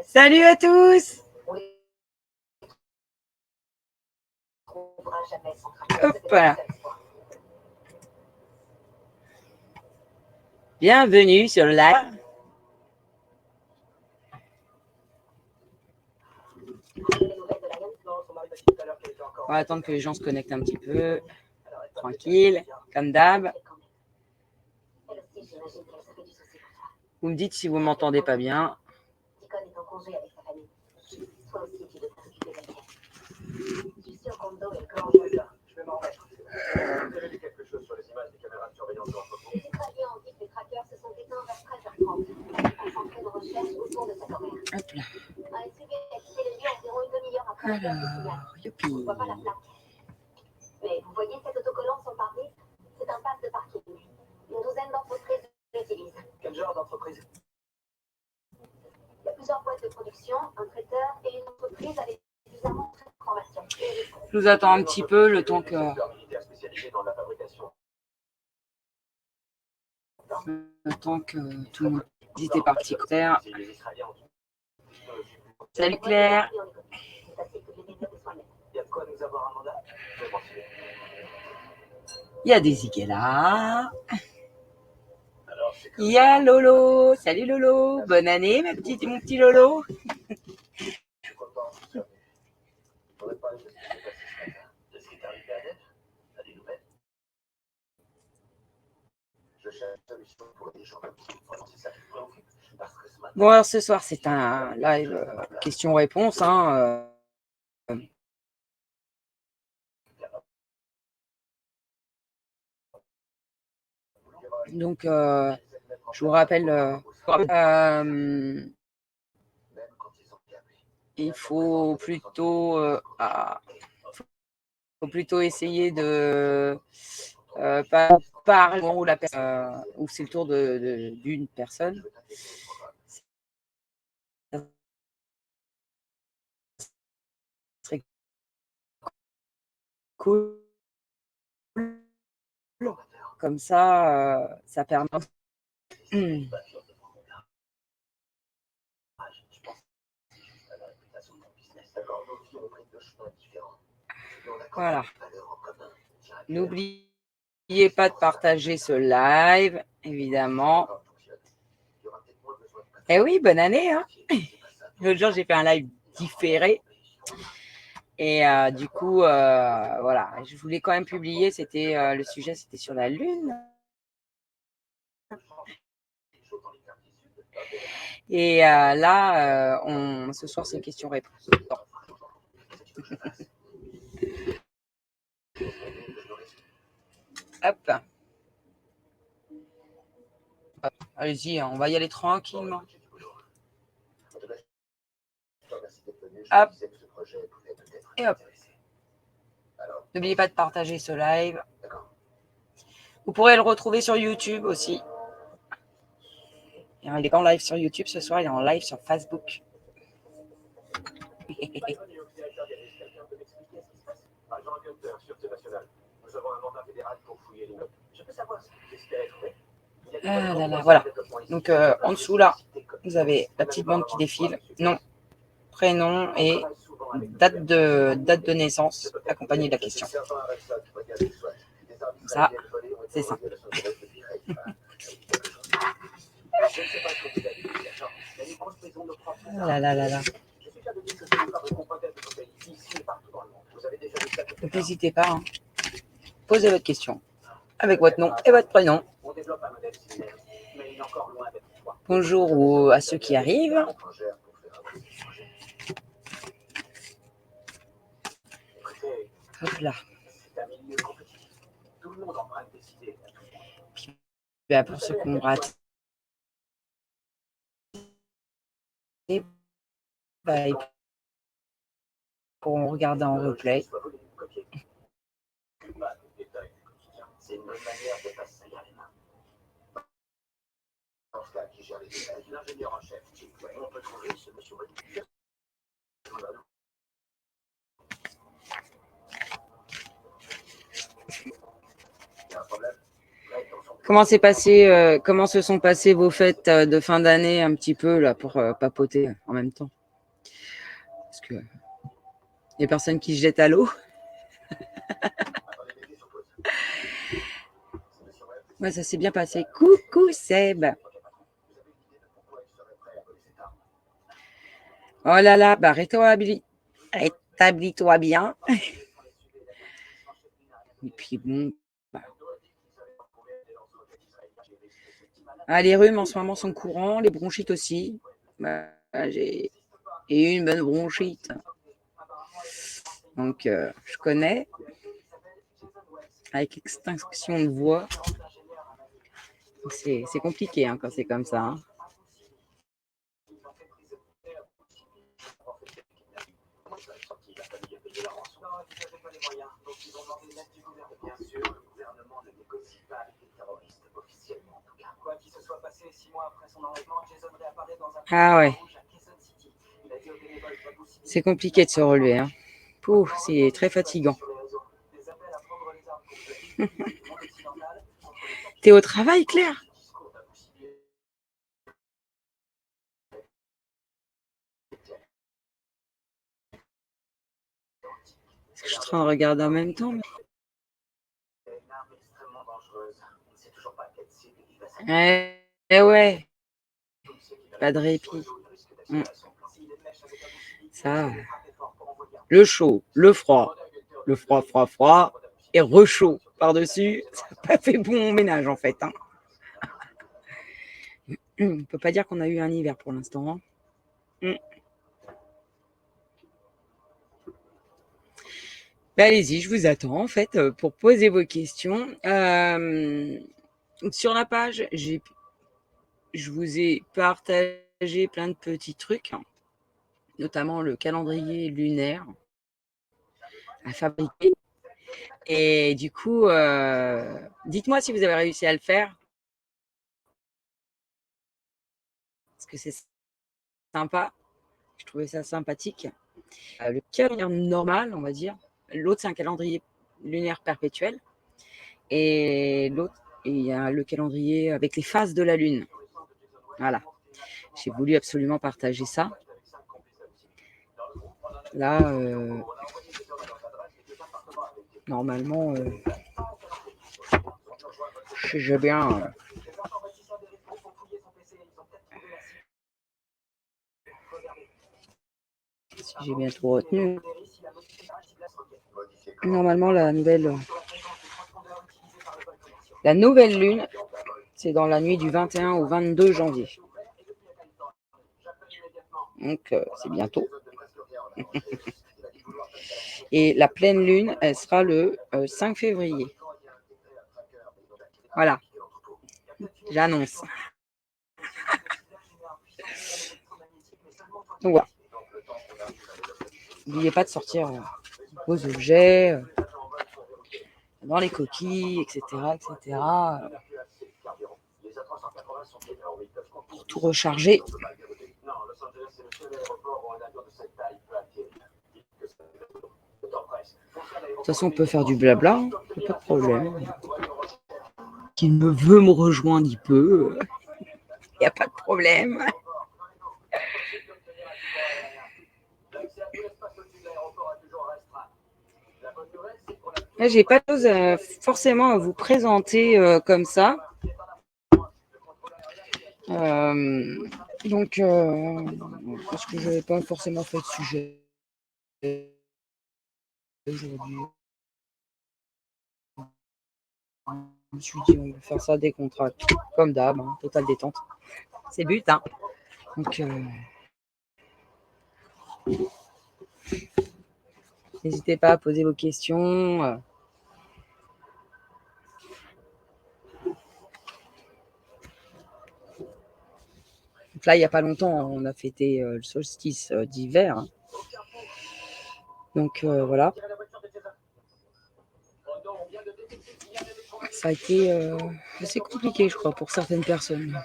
Salut à tous. Hop là. Bienvenue sur le live. On va attendre que les gens se connectent un petit peu. Tranquille, comme d'hab. Vous me dites si vous m'entendez pas bien. Hop là. Alors, youpi. Mais vous voyez, cet autocollant sans parler, c'est un pass de parking. Une douzaine d'entreprises l'utilisent. Quel genre d'entreprise? Il y a plusieurs boîtes de production, un traiteur et une entreprise avec suffisamment d'informations. Je vous attends un petit peu le temps que tout le monde était parti. Salut Claire. Il y a des Iguela. Il y a Lolo. Salut Lolo. Bonne année, mon petit Lolo. Bon, alors ce soir, c'est un live questions-réponses. Donc, je vous rappelle, il faut plutôt, essayer de pas parler où la personne, où c'est le tour d'une personne. Ça serait cool. Comme ça, ça permet. Voilà. N'oubliez pas de partager ce live, évidemment. Eh oui, bonne année. Hein. L'autre jour, j'ai fait un live différé. Et du coup, voilà, je voulais quand même publier. C'était le sujet, c'était sur la Lune. Et là, ce soir, c'est question-réponse. Hop. Allez-y, on va y aller tranquillement. Hop. Et hop. N'oubliez pas de partager ce live. Vous pourrez le retrouver sur YouTube aussi. Il n'est pas en live sur YouTube ce soir, il est en live sur Facebook. Ah là là, voilà. Donc en dessous là, vous avez la petite bande qui défile. Nom, prénom et date de naissance accompagnée de la question. Ça, c'est simple. Ah là là là là. Donc n'hésitez pas. Hein. Posez votre question avec votre nom et votre prénom. Bonjour à ceux qui arrivent. Hop là. Puis, pour ceux qui ont raté, bah, ils pourront regarder en replay. C'est une bonne manière de pas se salir les mains. Dans ce cas, qui gère les détails, l'ingénieur en chef, on peut trouver ce monsieur Rodriguez. Comment se sont passées vos fêtes de fin d'année un petit peu là pour papoter en même temps? Parce que les personnes qui se jettent à l'eau. Ouais, ça s'est bien passé. Coucou Seb. Oh là là, bah rétablis-toi bien. Et puis bon. Bah. Ah, les rhumes en ce moment sont courants, les bronchites aussi. Bah, j'ai une bonne bronchite. Donc je connais. Avec extinction de voix. C'est compliqué hein, quand c'est comme ça. Hein. Ah ouais. C'est compliqué de se relever. Hein. Pouf, c'est très fatigant. T'es au travail, Claire? Je suis en train de regarder en même temps. Ouais. Pas de répit. Ça. Le chaud, le froid, et rechaud par-dessus. Ça n'a pas fait bon ménage en fait. Hein. On ne peut pas dire qu'on a eu un hiver pour l'instant. Hein. Ben, allez-y, je vous attends en fait pour poser vos questions. Sur la page, je vous ai partagé plein de petits trucs, notamment le calendrier lunaire à fabriquer. Et du coup, dites-moi si vous avez réussi à le faire, parce que c'est sympa. Je trouvais ça sympathique. Le calendrier normal, on va dire. L'autre, c'est un calendrier lunaire perpétuel. Et l'autre, il y a le calendrier avec les phases de la Lune. Voilà. J'ai voulu absolument partager ça. Là, normalement, j'ai bien. Si j'ai bien tout retenu. Normalement, la nouvelle lune, c'est dans la nuit du 21 au 22 janvier. Donc, c'est bientôt. Et la pleine lune, elle sera le 5 février. Voilà. J'annonce. Donc voilà. N'oubliez pas de sortir vos objets dans les coquilles, etc., etc. Pour tout recharger. De toute façon, on peut faire du blabla, pas de problème. Qui me veut me rejoindre, il peut. Il n'y a pas de problème. Là, j'ai pas de choses forcément à vous présenter comme ça. Donc, parce que je n'avais pas forcément fait de sujet aujourd'hui. Je me suis dit, on va faire ça dès qu'on traque, comme d'hab, hein, totale détente. C'est le but, hein. Donc, n'hésitez pas à poser vos questions. Donc là, il n'y a pas longtemps, on a fêté le solstice d'hiver. Hein. Donc, voilà. Ça a été assez compliqué, je crois, pour certaines personnes.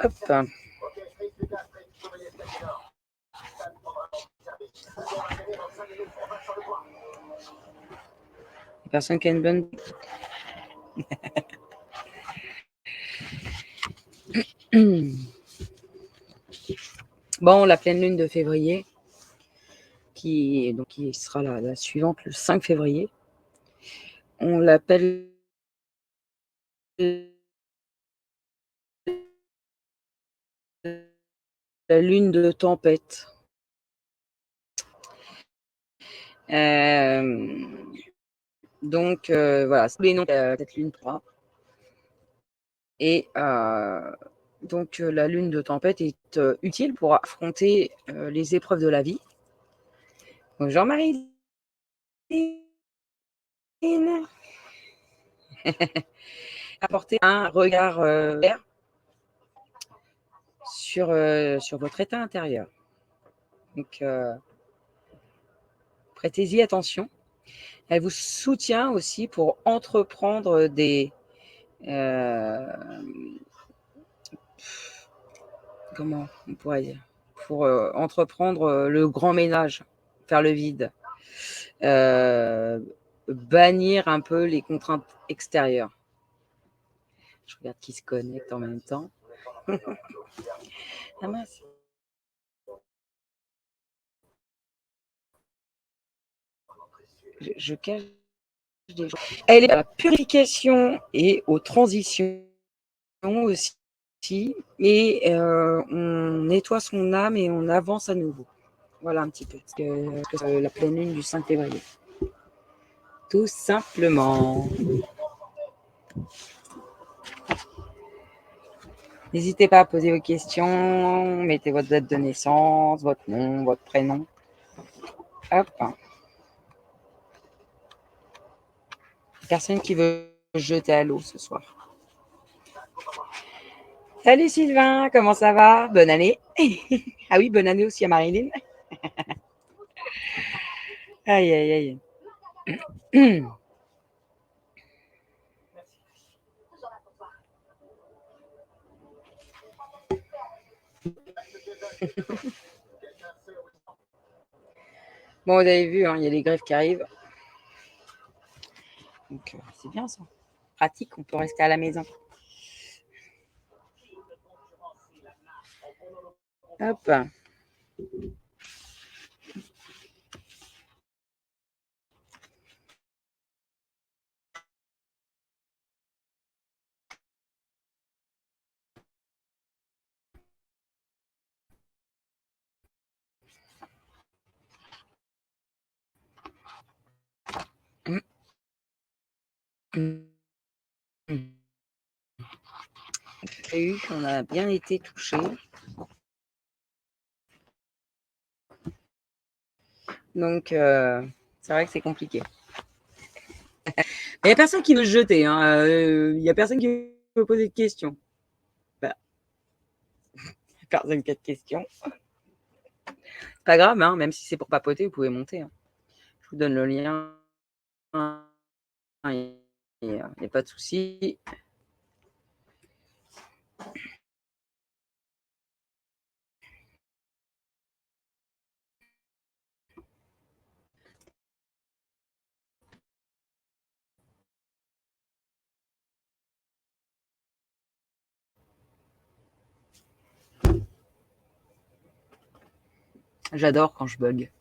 Hop. Personne qui a une bonne. Bon, la pleine lune de février, qui sera la suivante, le 5 février. On l'appelle la lune de tempête. Donc, voilà, c'est les noms de cette lune 3. Et donc, la lune de tempête est utile pour affronter les épreuves de la vie. Bonjour Marie. Apporter un regard vert sur votre état intérieur. Donc, prêtez-y attention. Elle vous soutient aussi pour entreprendre des comment on pourrait dire, pour entreprendre le grand ménage, faire le vide, bannir un peu les contraintes extérieures. Je regarde qui se connecte en même temps. Ah mince. Je cache des gens. Elle est à la purification et aux transitions aussi. Et on nettoie son âme et on avance à nouveau. Voilà un petit peu. Parce que la pleine lune du 5 février. Tout simplement. N'hésitez pas à poser vos questions. Mettez votre date de naissance, votre nom, votre prénom. Hop. Personne qui veut se jeter à l'eau ce soir. Salut Sylvain, comment ça va? Bonne année. Ah oui, bonne année aussi à Marilyn. Aïe, aïe, aïe. Bon, vous avez vu, hein, il y a les grèves qui arrivent. Donc, c'est bien ça. Pratique, on peut rester à la maison. Hop. On a bien été touchés. Donc, c'est vrai que c'est compliqué. Il n'y a personne qui veut se jeter. Hein. Il n'y a personne qui veut poser de questions. Bah, personne qui a de questions. C'est pas grave, hein, même si c'est pour papoter, vous pouvez monter. Hein. Je vous donne le lien. Il n'y a pas de souci. J'adore quand je bug.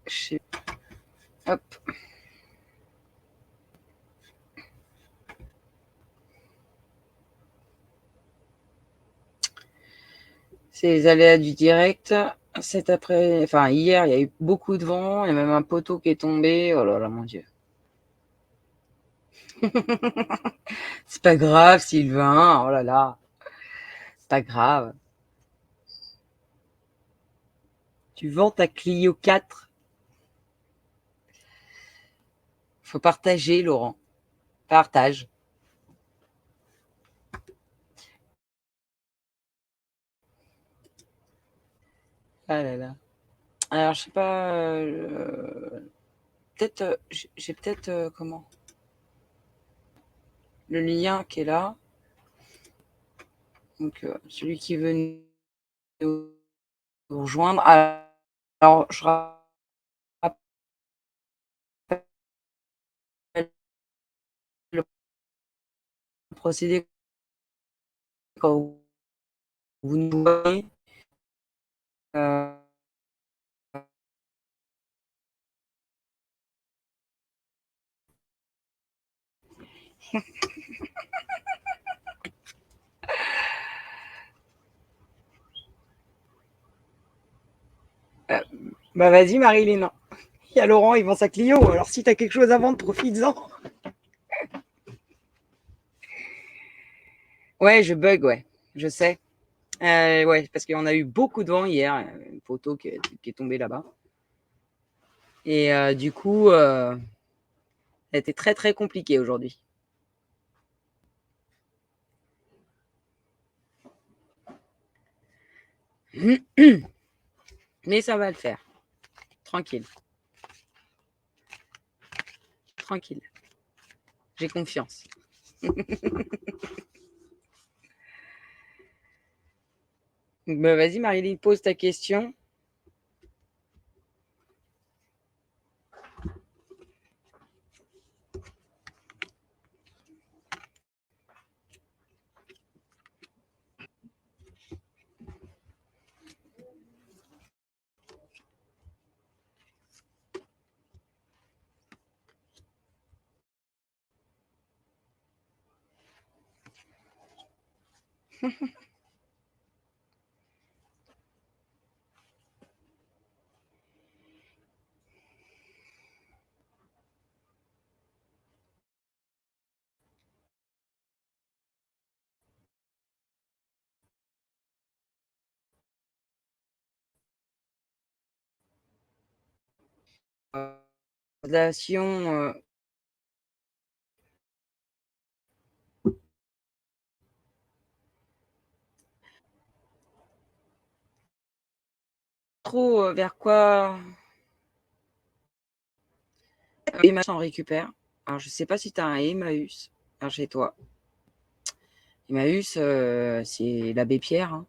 Je... Hop. C'est les aléas du direct. Hier, il y a eu beaucoup de vent. Il y a même un poteau qui est tombé. Oh là là, mon Dieu. C'est pas grave, Sylvain. Oh là là. C'est pas grave. Tu vends ta Clio 4. Faut partager, Laurent. Partage. Ah là là. Alors, je sais pas. Peut-être. J'ai peut-être. Comment? Le lien qui est là. Donc, celui qui veut nous rejoindre. Alors, je rappelle le procédé quand vous nous voyez. Euh, Bah vas-y Marilyn. Il y a Laurent, il vend sa Clio. Alors si t'as quelque chose à vendre, profites-en. Ouais, je bug, ouais. Je sais. Ouais, parce qu'on a eu beaucoup de vent hier. Une photo qui est tombée là-bas. Et du coup, ça a été très très compliqué aujourd'hui. Mais ça va le faire. Tranquille. Tranquille. J'ai confiance. Bah, vas-y Marilyn, pose ta question. relation trop vers quoi Emmaüs en récupère. Alors, je sais pas si tu as un Emmaüs chez toi. Emmaüs, c'est l'abbé Pierre. Hein.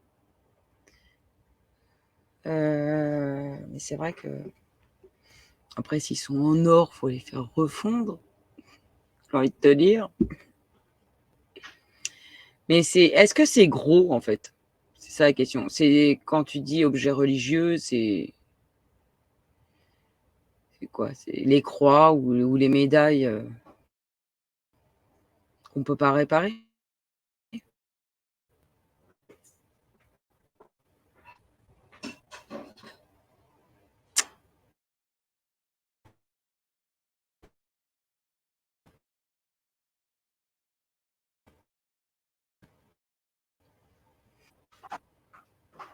Mais c'est vrai que après, s'ils sont en or, faut les faire refondre. J'ai envie de te dire. Mais est-ce que c'est gros en fait? C'est ça la question. C'est quand tu dis objet religieux, c'est quoi? C'est les croix ou les médailles qu'on peut pas réparer?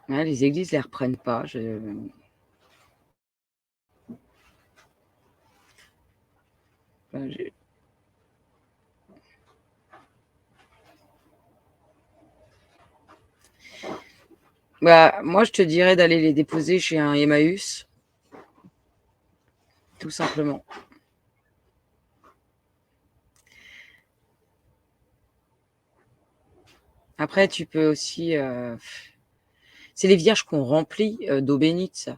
Ouais, les églises les reprennent pas. Enfin, bah, moi, je te dirais d'aller les déposer chez un Emmaüs, tout simplement. Après, tu peux aussi. C'est les vierges qu'on remplit d'eau bénite, ça.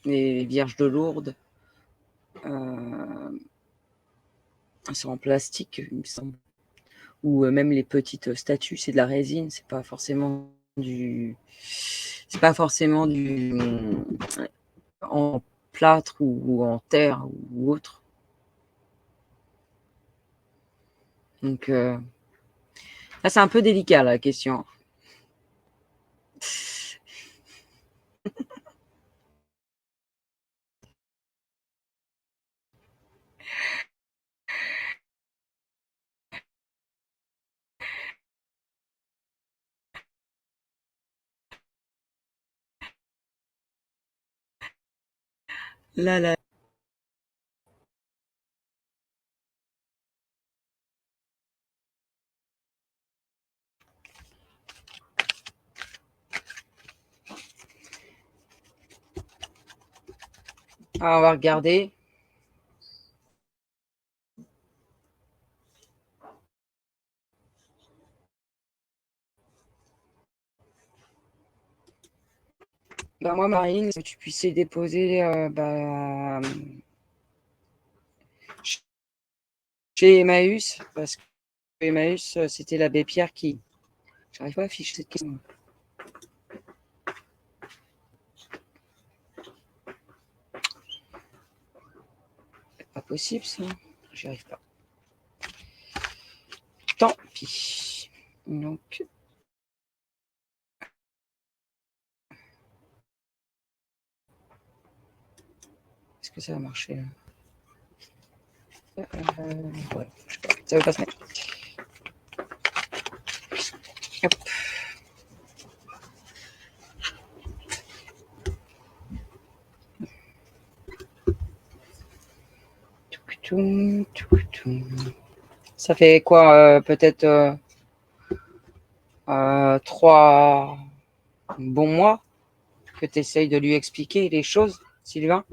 Les vierges de Lourdes. C'est en plastique, il me semble. Ou même les petites statues, c'est de la résine, c'est pas forcément du. C'est pas forcément du. En plâtre ou en terre ou autre. Donc, là, c'est un peu délicat, la question. Là. Ah, on va regarder. Bah, moi, Marine, que tu puisses les déposer chez Emmaüs, parce que Emmaüs, c'était l'abbé Pierre qui. J'arrive pas à afficher cette question. C'est pas possible, ça. J'y arrive pas. Tant pis. Donc. Est-ce que ça va marcher là ouais, je sais pas. Ça veut pas se mettre. Hop. Ça fait quoi peut-être 3 bons mois que tu essayes de lui expliquer les choses, Sylvain?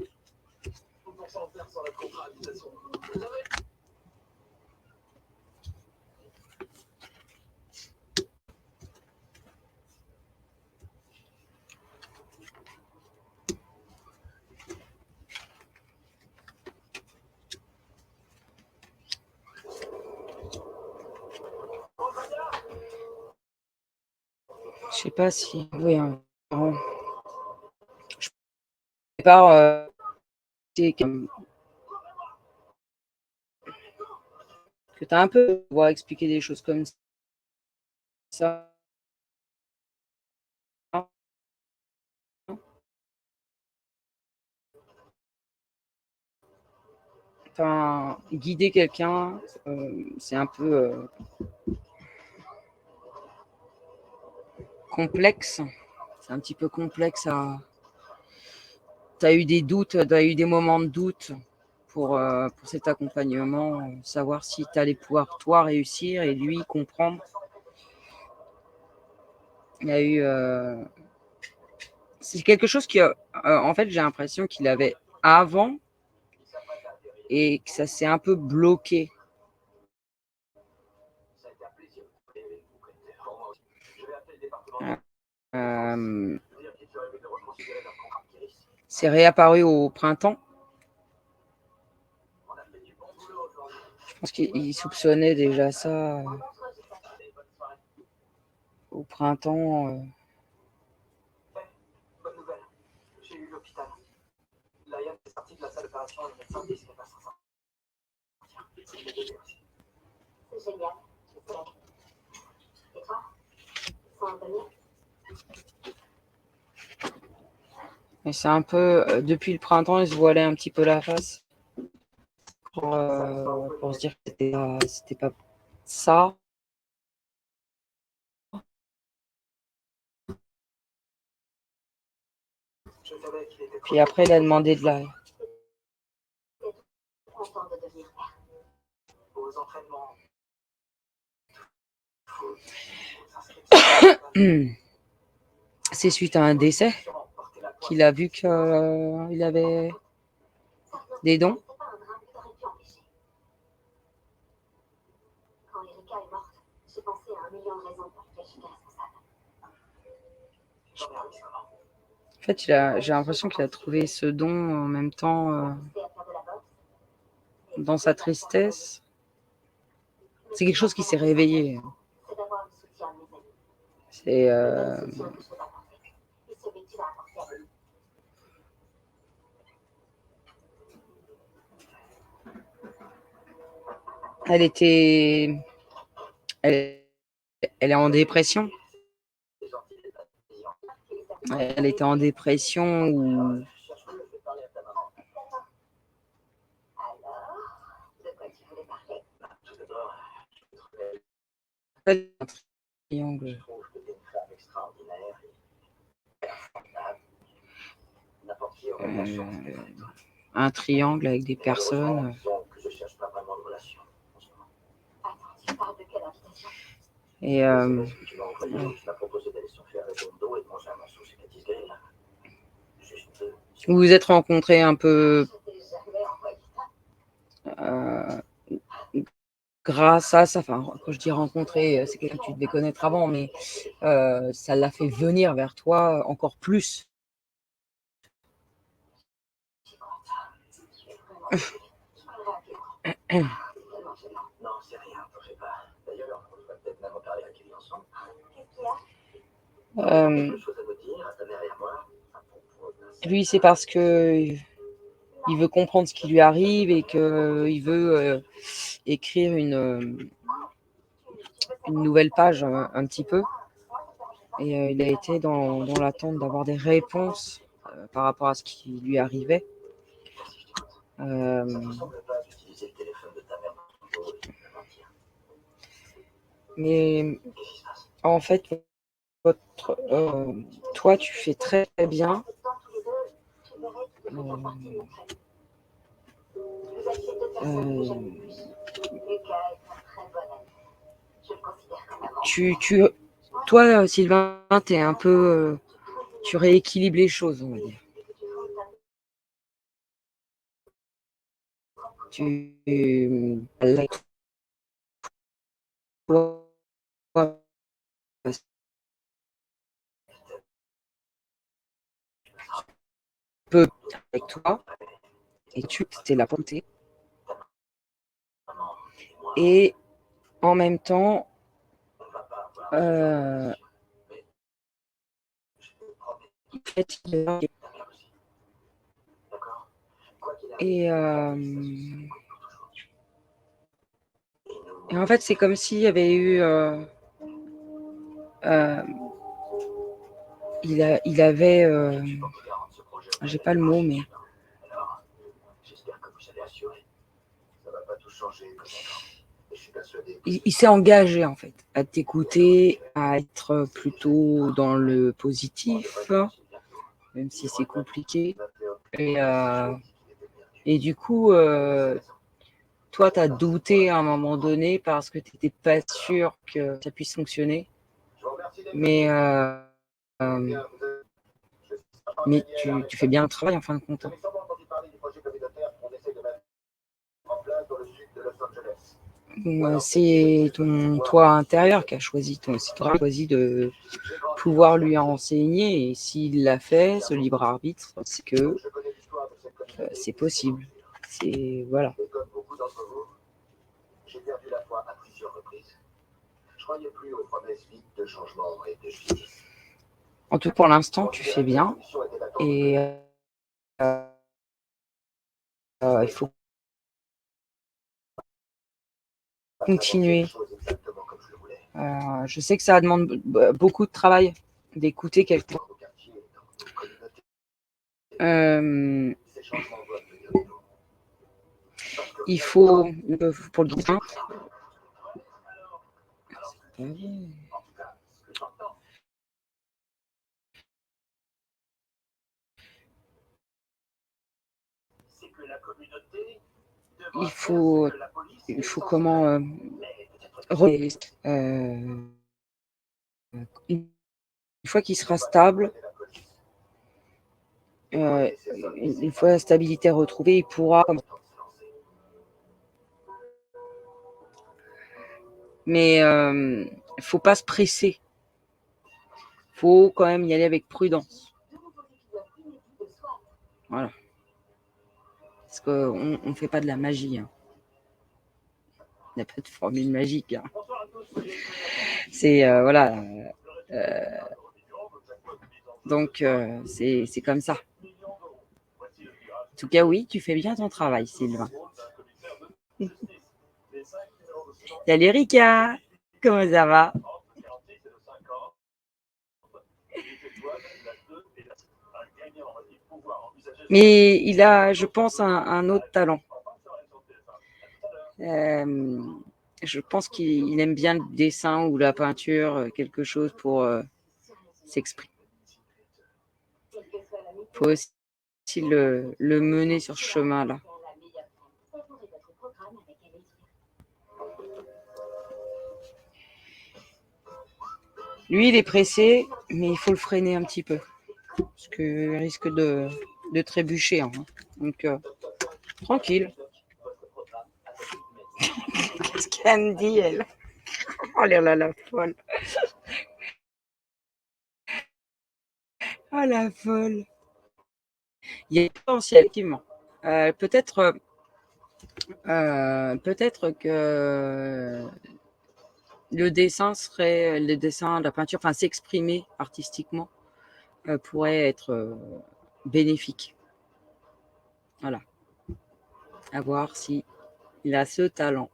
Je sais pas si. Oui, je prépare. Que tu as un peu pouvoir expliquer des choses comme ça. Enfin, guider quelqu'un, c'est un peu complexe. C'est un petit peu complexe à. Tu as eu des doutes, tu as eu des moments de doute. pour cet accompagnement, savoir si tu allais pouvoir, toi, réussir et lui comprendre. Il y a eu... c'est quelque chose qui, en fait, j'ai l'impression qu'il avait avant et que ça s'est un peu bloqué. C'est réapparu au printemps. Je pense qu'il soupçonnait déjà ça au printemps. Bonne nouvelle, j'ai eu l'hôpital. Laïa est sortie de la salle d'opération, le médecin dit qu'elle va s'en sortir. C'est génial. Et toi, ils sont venus? Mais c'est un peu, depuis le printemps, il se voilait un petit peu la face pour se dire que c'était pas ça. Puis après, il a demandé de l'aide. Content de devenir père. Aux entraînements. C'est suite à un décès qu'il a vu qu'il avait des dons. Quand Erika est morte, j'ai pensé à 1 million de raisons pour lesquelles j'étais responsable. En fait, j'ai l'impression qu'il a trouvé ce don en même temps dans sa tristesse. C'est quelque chose qui s'est réveillé. C'est d'avoir le soutien de mes amis. C'est Le soutien que je peux t'apporter. Et celui que tu vas apporter à lui. elle est en dépression. Elle était en dépression ou Alors, de quoi tu voulais parler? Tout d'abord, un triangle. je trouve que t'es une femme extraordinaire et formidable. N'importe qui aurait la chance. Un triangle avec des personnes. Disons que je cherche pas vraiment de relation en ce moment. Attends, tu parles de quelle invitation? Et Tu m'as envoyé, tu m'as proposé d'aller surfer avec ton dos et de manger un morceau chez Cathy's Grill. Juste. Vous vous êtes rencontrés un peu Je t'ai jamais envoyé ça. grâce à ça. Enfin, quand je dis rencontrer, c'est quelqu'un que tu devais connaître avant, mais ça l'a fait venir vers toi encore plus. Non, c'est rien, t'en fais pas. D'ailleurs, on devrait peut-être même en parler à Kelly ensemble. Qu'est-ce qu'il y a? Quelque chose à me dire, à ta mère et à moi. Lui, c'est parce que il veut comprendre ce qui lui arrive et qu'il veut écrire une nouvelle page un petit peu. Et il a été dans l'attente d'avoir des réponses par rapport à ce qui lui arrivait. Ça ne semble pas d'utiliser le téléphone de ta mère dans ton dos et de me mentir. Mais Qu'est-ce qui se passe? en fait, toi, tu fais très, très bien. Toi, Sylvain, t'es un peu, tu rééquilibres les choses, on va dire. Toi, peu avec toi et tu t'es la portée. Et en même temps, et en fait, c'est comme s'il y avait eu il avait j'ai pas le mot, mais il s'est engagé en fait à t'écouter, à être plutôt dans le positif, même si c'est compliqué. Et Et du coup, toi, tu as douté à un moment donné parce que tu n'étais pas sûr que ça puisse fonctionner. Mais, mais tu fais bien le travail en fin de compte. C'est ton toi intérieur qui a choisi, c'est toi qui as choisi de pouvoir lui enseigner. Et s'il l'a fait, ce libre arbitre, c'est que c'est possible. C'est voilà. J'ai perdu la foi à plusieurs reprises. Je croyais plus aux promesses vides de changement et de justice. En tout cas, pour l'instant, tu fais bien. Et il faut continuer. Je sais que ça demande beaucoup de travail d'écouter quelqu'un. Il faut, pour le guide, il faut comment une fois qu'il sera stable, une fois la stabilité retrouvée, il pourra. Mais il faut pas se presser. Faut quand même y aller avec prudence. Voilà. Parce qu'on ne fait pas de la magie. Hein. Il n'y a pas de formule magique. Hein. C'est voilà. Donc c'est comme ça. En tout cas, oui, tu fais bien ton travail, Sylvain. Salut Rika, comment ça va? Mais il a, je pense, un autre talent. Je pense qu'il aime bien le dessin ou la peinture, quelque chose pour s'exprimer. Il faut aussi le mener sur ce chemin-là. Lui, il est pressé, mais il faut le freiner un petit peu. Parce qu'il risque de trébucher. Hein. Donc, tranquille. Qu'est-ce qu'elle me dit, elle? Oh là là, la folle. Oh la folle. Il y a un potentiel, effectivement. Peut-être que le dessin, la peinture, enfin s'exprimer artistiquement pourrait être bénéfique. Voilà. À voir si il a ce talent.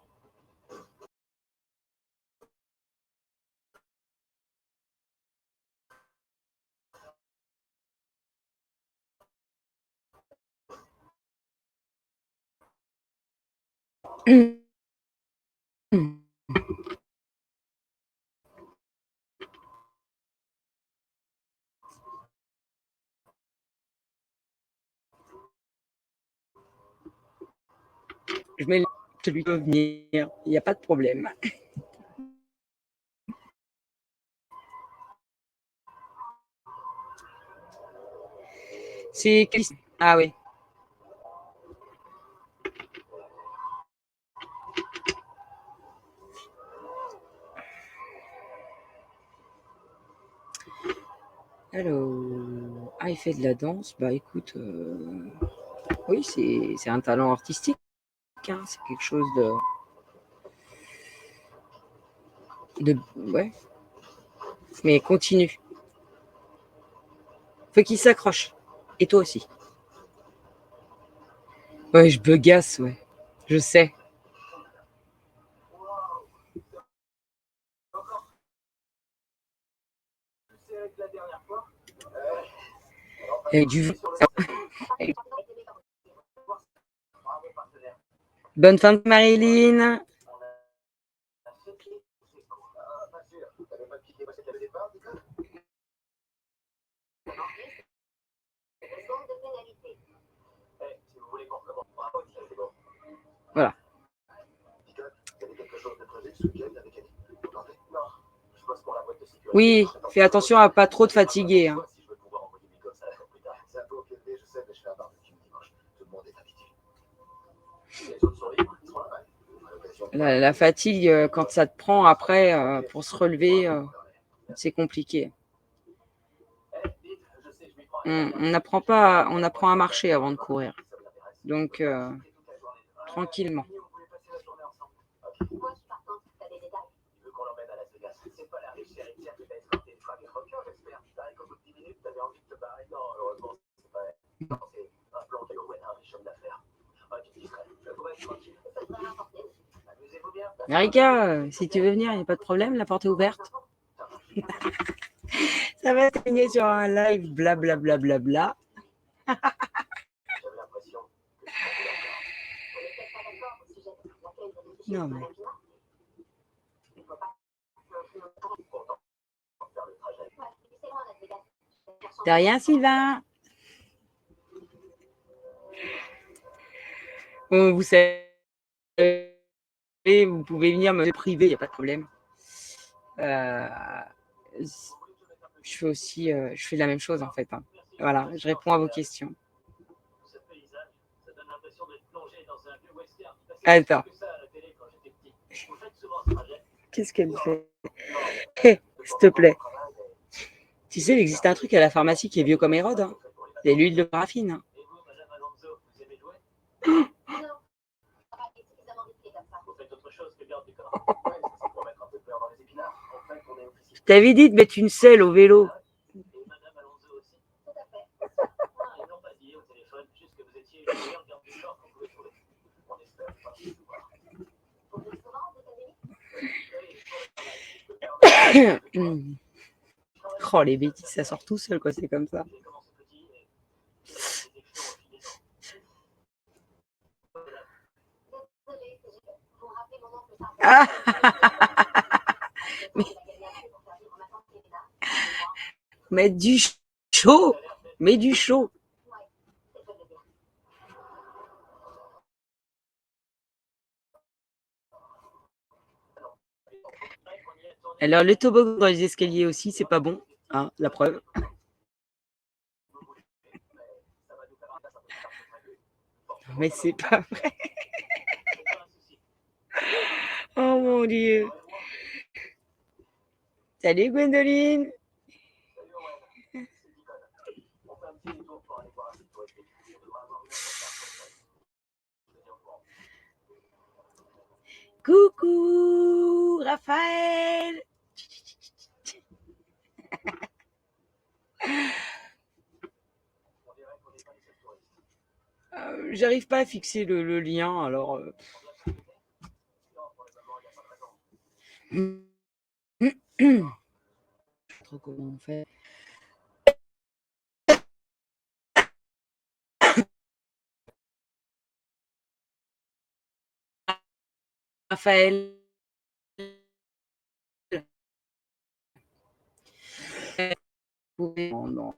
Je mets celui qui veut venir, il n'y a pas de problème. C'est ah oui. Alors, ah, il fait de la danse. Bah écoute, oui, c'est un talent artistique. Hein, c'est quelque chose ouais. Mais continue. Faut qu'il s'accroche. Et toi aussi. Ouais, je begasse, ouais. Je sais. Avec du bonne fin de Marilyn. Oui, fais attention à pas trop te fatiguer. Hein. La fatigue, quand ça te prend après, pour se relever, c'est compliqué. On apprend à marcher avant de courir. Donc, tranquillement. Marika, si tu veux venir, il n'y a pas de problème, la porte est ouverte. Ça va terminer sur un live blablabla. Bla, bla, bla. Non mais. De rien, Sylvain. Bon, vous savez, vous pouvez venir me priver, il n'y a pas de problème. Je fais aussi, je fais la même chose en fait. Hein. Voilà, je réponds à vos questions. Attends. Qu'est-ce qu'elle fait? Hey, s'il te plaît. Tu sais, il existe un truc à la pharmacie qui est vieux comme Hérode. Hein. C'est l'huile de paraffine. Hein. Je t'avais dit de mettre une selle au vélo. Oh, les bêtises, ça sort tout seul, quoi, c'est comme ça. Ah mais du chaud, mais du chaud. Alors, le toboggan dans les escaliers aussi, c'est pas bon, hein, la preuve. Mais c'est pas vrai. Oh mon Dieu. Salut Gwendoline. Coucou Raphaël. J'arrive pas à fixer le lien, alors. Je sais pas trop comment on fait. Raphaël. Dans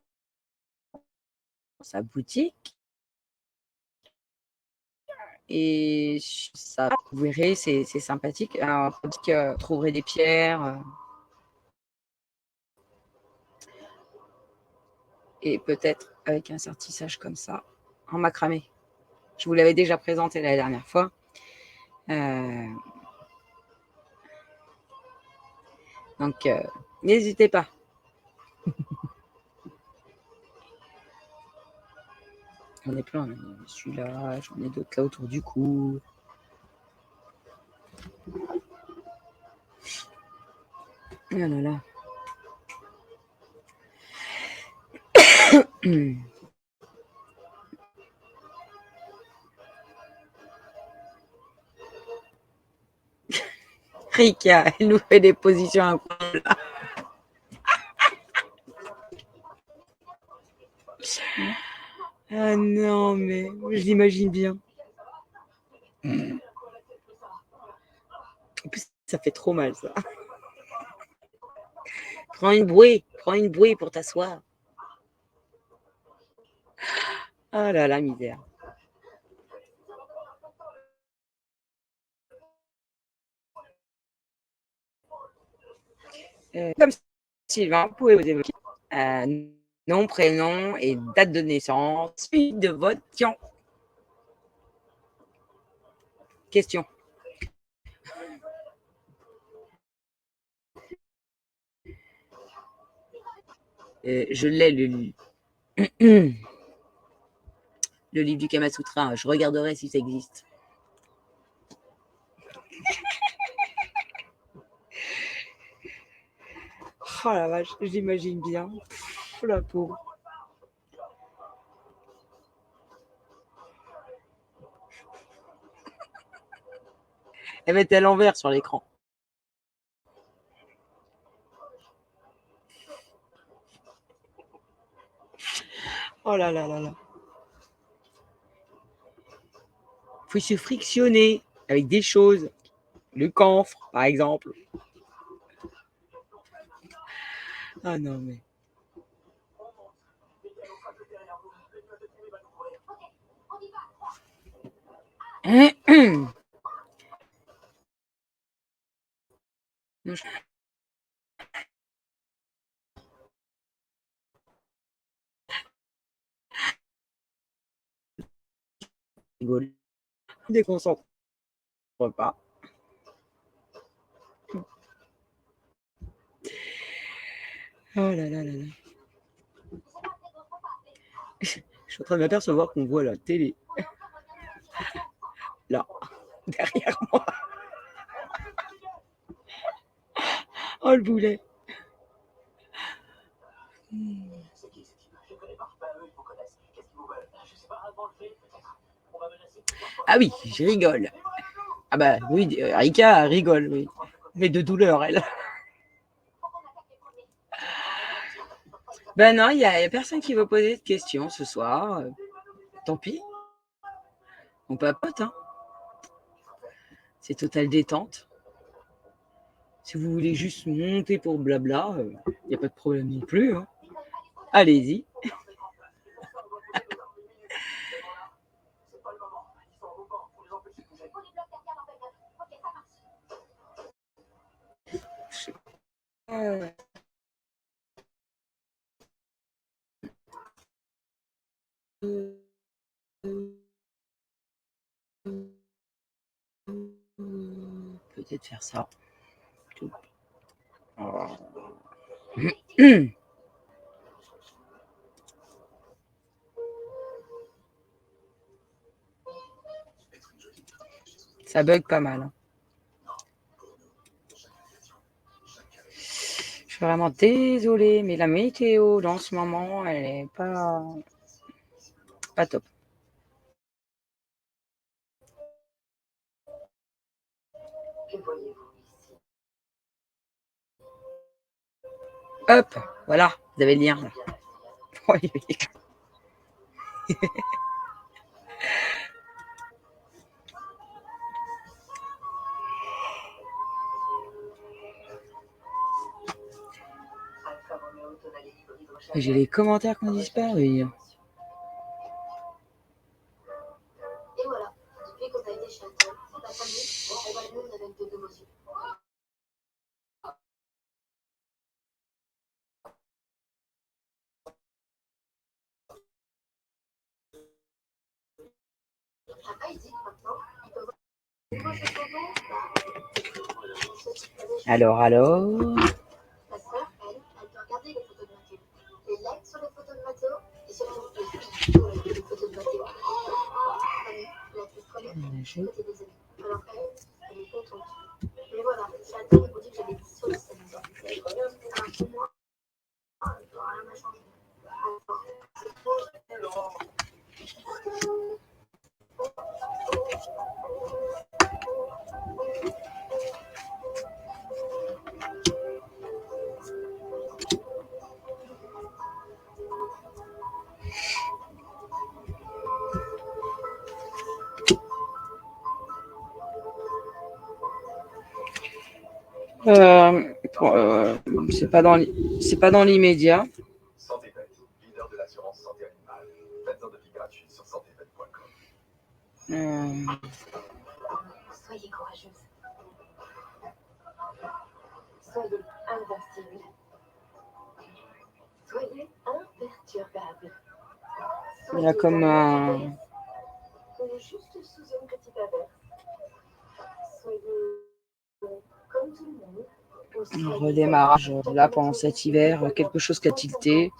sa boutique. Et ça, vous verrez, c'est sympathique. Alors, vous trouverez des pierres. Et peut-être avec un sertissage comme ça, en macramé. Je vous l'avais déjà présenté la dernière fois. Donc, n'hésitez pas. J'en ai plein. Celui-là, j'en ai d'autres là autour du cou. Oh là là. Rika, elle nous fait des positions incroyables. Ah non, mais je l'imagine bien. En plus, ça fait trop mal, ça. Prends une bouée pour t'asseoir. Ah là là, misère. Comme Sylvain, vous pouvez vous évoquer nom, prénom et date de naissance, suite de votre question. Je l'ai, le livre du Kama Sutra. Je regarderai si ça existe. Oh la vache, j'imagine bien. Oh la pauvre. Elle va être à l'envers sur l'écran. Oh là là là là. Faut se frictionner avec des choses. Le camphre, par exemple. Ah non, mais. Non, je rigole. Déconcentre pas. Oh là là là là. Je suis en train de m'apercevoir qu'on voit la télé. Là, derrière moi. Oh le boulet. C'est qui cette image? Je connais pas. Bah, eux, ils vous connaissent. Qu'est-ce qu'ils vous veulent? Je sais pas, avant le fait, peut-être. On va menacer plusieurs fois. Ah oui, je rigole. Ah bah oui, Rika rigole, oui. Mais de douleur, elle. Ben non, il y a personne qui va poser de questions ce soir. Tant pis. On papote, hein. C'est totale détente. Si vous voulez juste monter pour blabla, il n'y a pas de problème non plus. Hein. Allez-y. Peut-être faire ça. Ça bug pas mal. Hein. Je suis vraiment désolée, mais la météo en ce moment, elle est pas top. Hop, voilà, vous avez le lien. Là. J'ai les commentaires qui ont disparu. Et voilà, depuis qu'on a été chez Antoine, la famille, on va le monde avec de l'émotion. Alors. Ma soeur, elle peut regarder les photos de Mathéo. Les likes sur les photos de Mathéo et surtout les photos de Mathéo. Fanny, la plus première, côté des amis. Alors elle est contente. Mais voilà, chez Antoine, ils m'ont dit que j'avais 10 sur 17 ans. Alors pour moi, rien n'a changé. Alors, c'est trop. C'est pas dans l'immédiat. Santé Pet, leader de l'assurance santé animale. Faites un devis gratuit sur santépet.com. Soyez courageuse. Soyez invincible. Soyez imperturbable. Il y a comme un Juste sous une petite averse. Soyez comme tout le monde. redémarrage là pendant cet hiver, quelque chose qui a tilté.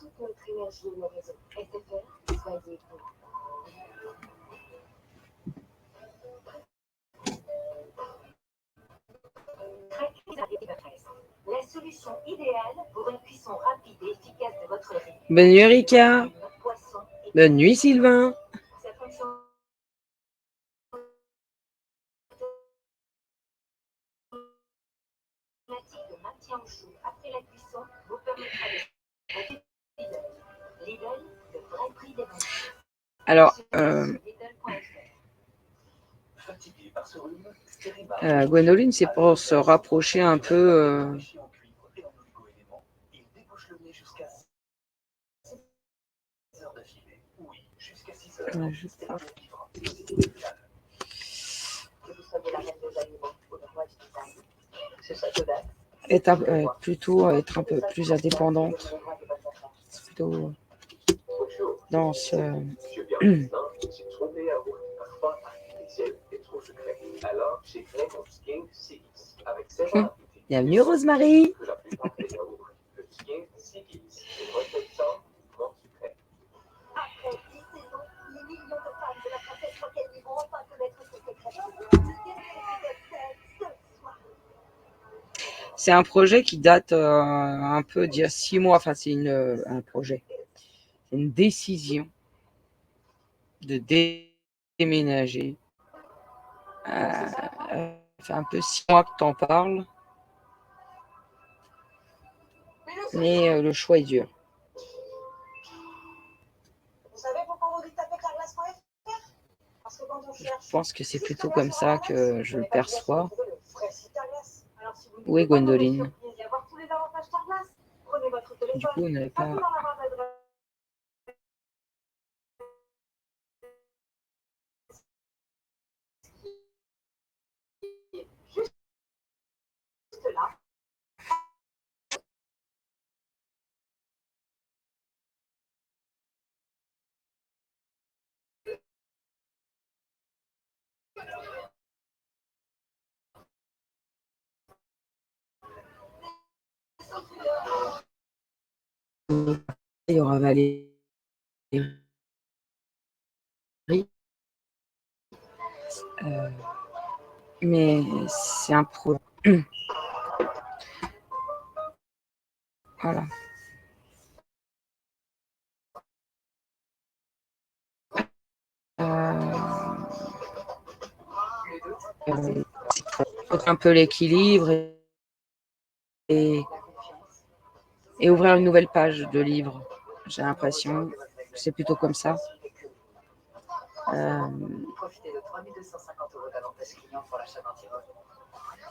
La solution idéale pour une cuisson rapide et efficace de votre riz. Bonne nuit Rika. Bonne nuit Sylvain. Cette fonction de maintien au chaud après la cuisson vous permettra de Lidl, le vrai prix des ventes. Alors, Gwendoline, c'est pour se rapprocher un peu plutôt être un peu plus indépendante. Plutôt dans ce... Bienvenue Rosemary. C'est un projet qui date un peu d'il y a 6 mois. Enfin, c'est un projet. C'est une décision de déménager. Ça fait un peu 6 mois que tu en parles. Mais le choix est dur. Je pense que c'est plutôt comme ça que je le perçois. Où est Gwendoline? Du coup, on n'avait pas... Il y aura Valérie. Mais c'est un pro. Voilà. Un peu l'équilibre et ouvrir une nouvelle page de livre. J'ai l'impression que c'est plutôt comme ça. Profitez de 3 250 € d'avantage client pour l'achat d'un tireur.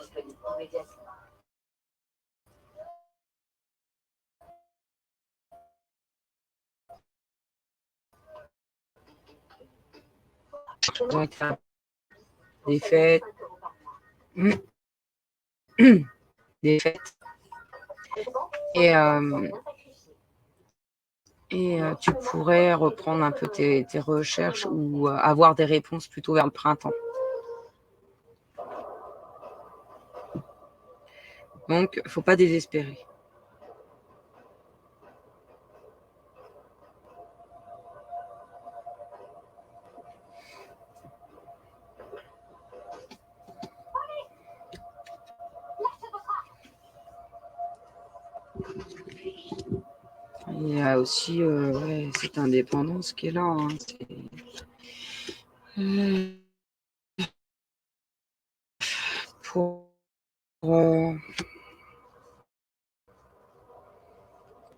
Disponible immédiatement. Des fêtes. Des fêtes. Et tu pourrais reprendre un peu tes recherches ou avoir des réponses plutôt vers le printemps. Donc, faut pas désespérer. Il y a aussi cette indépendance qui est là. Hein. Pour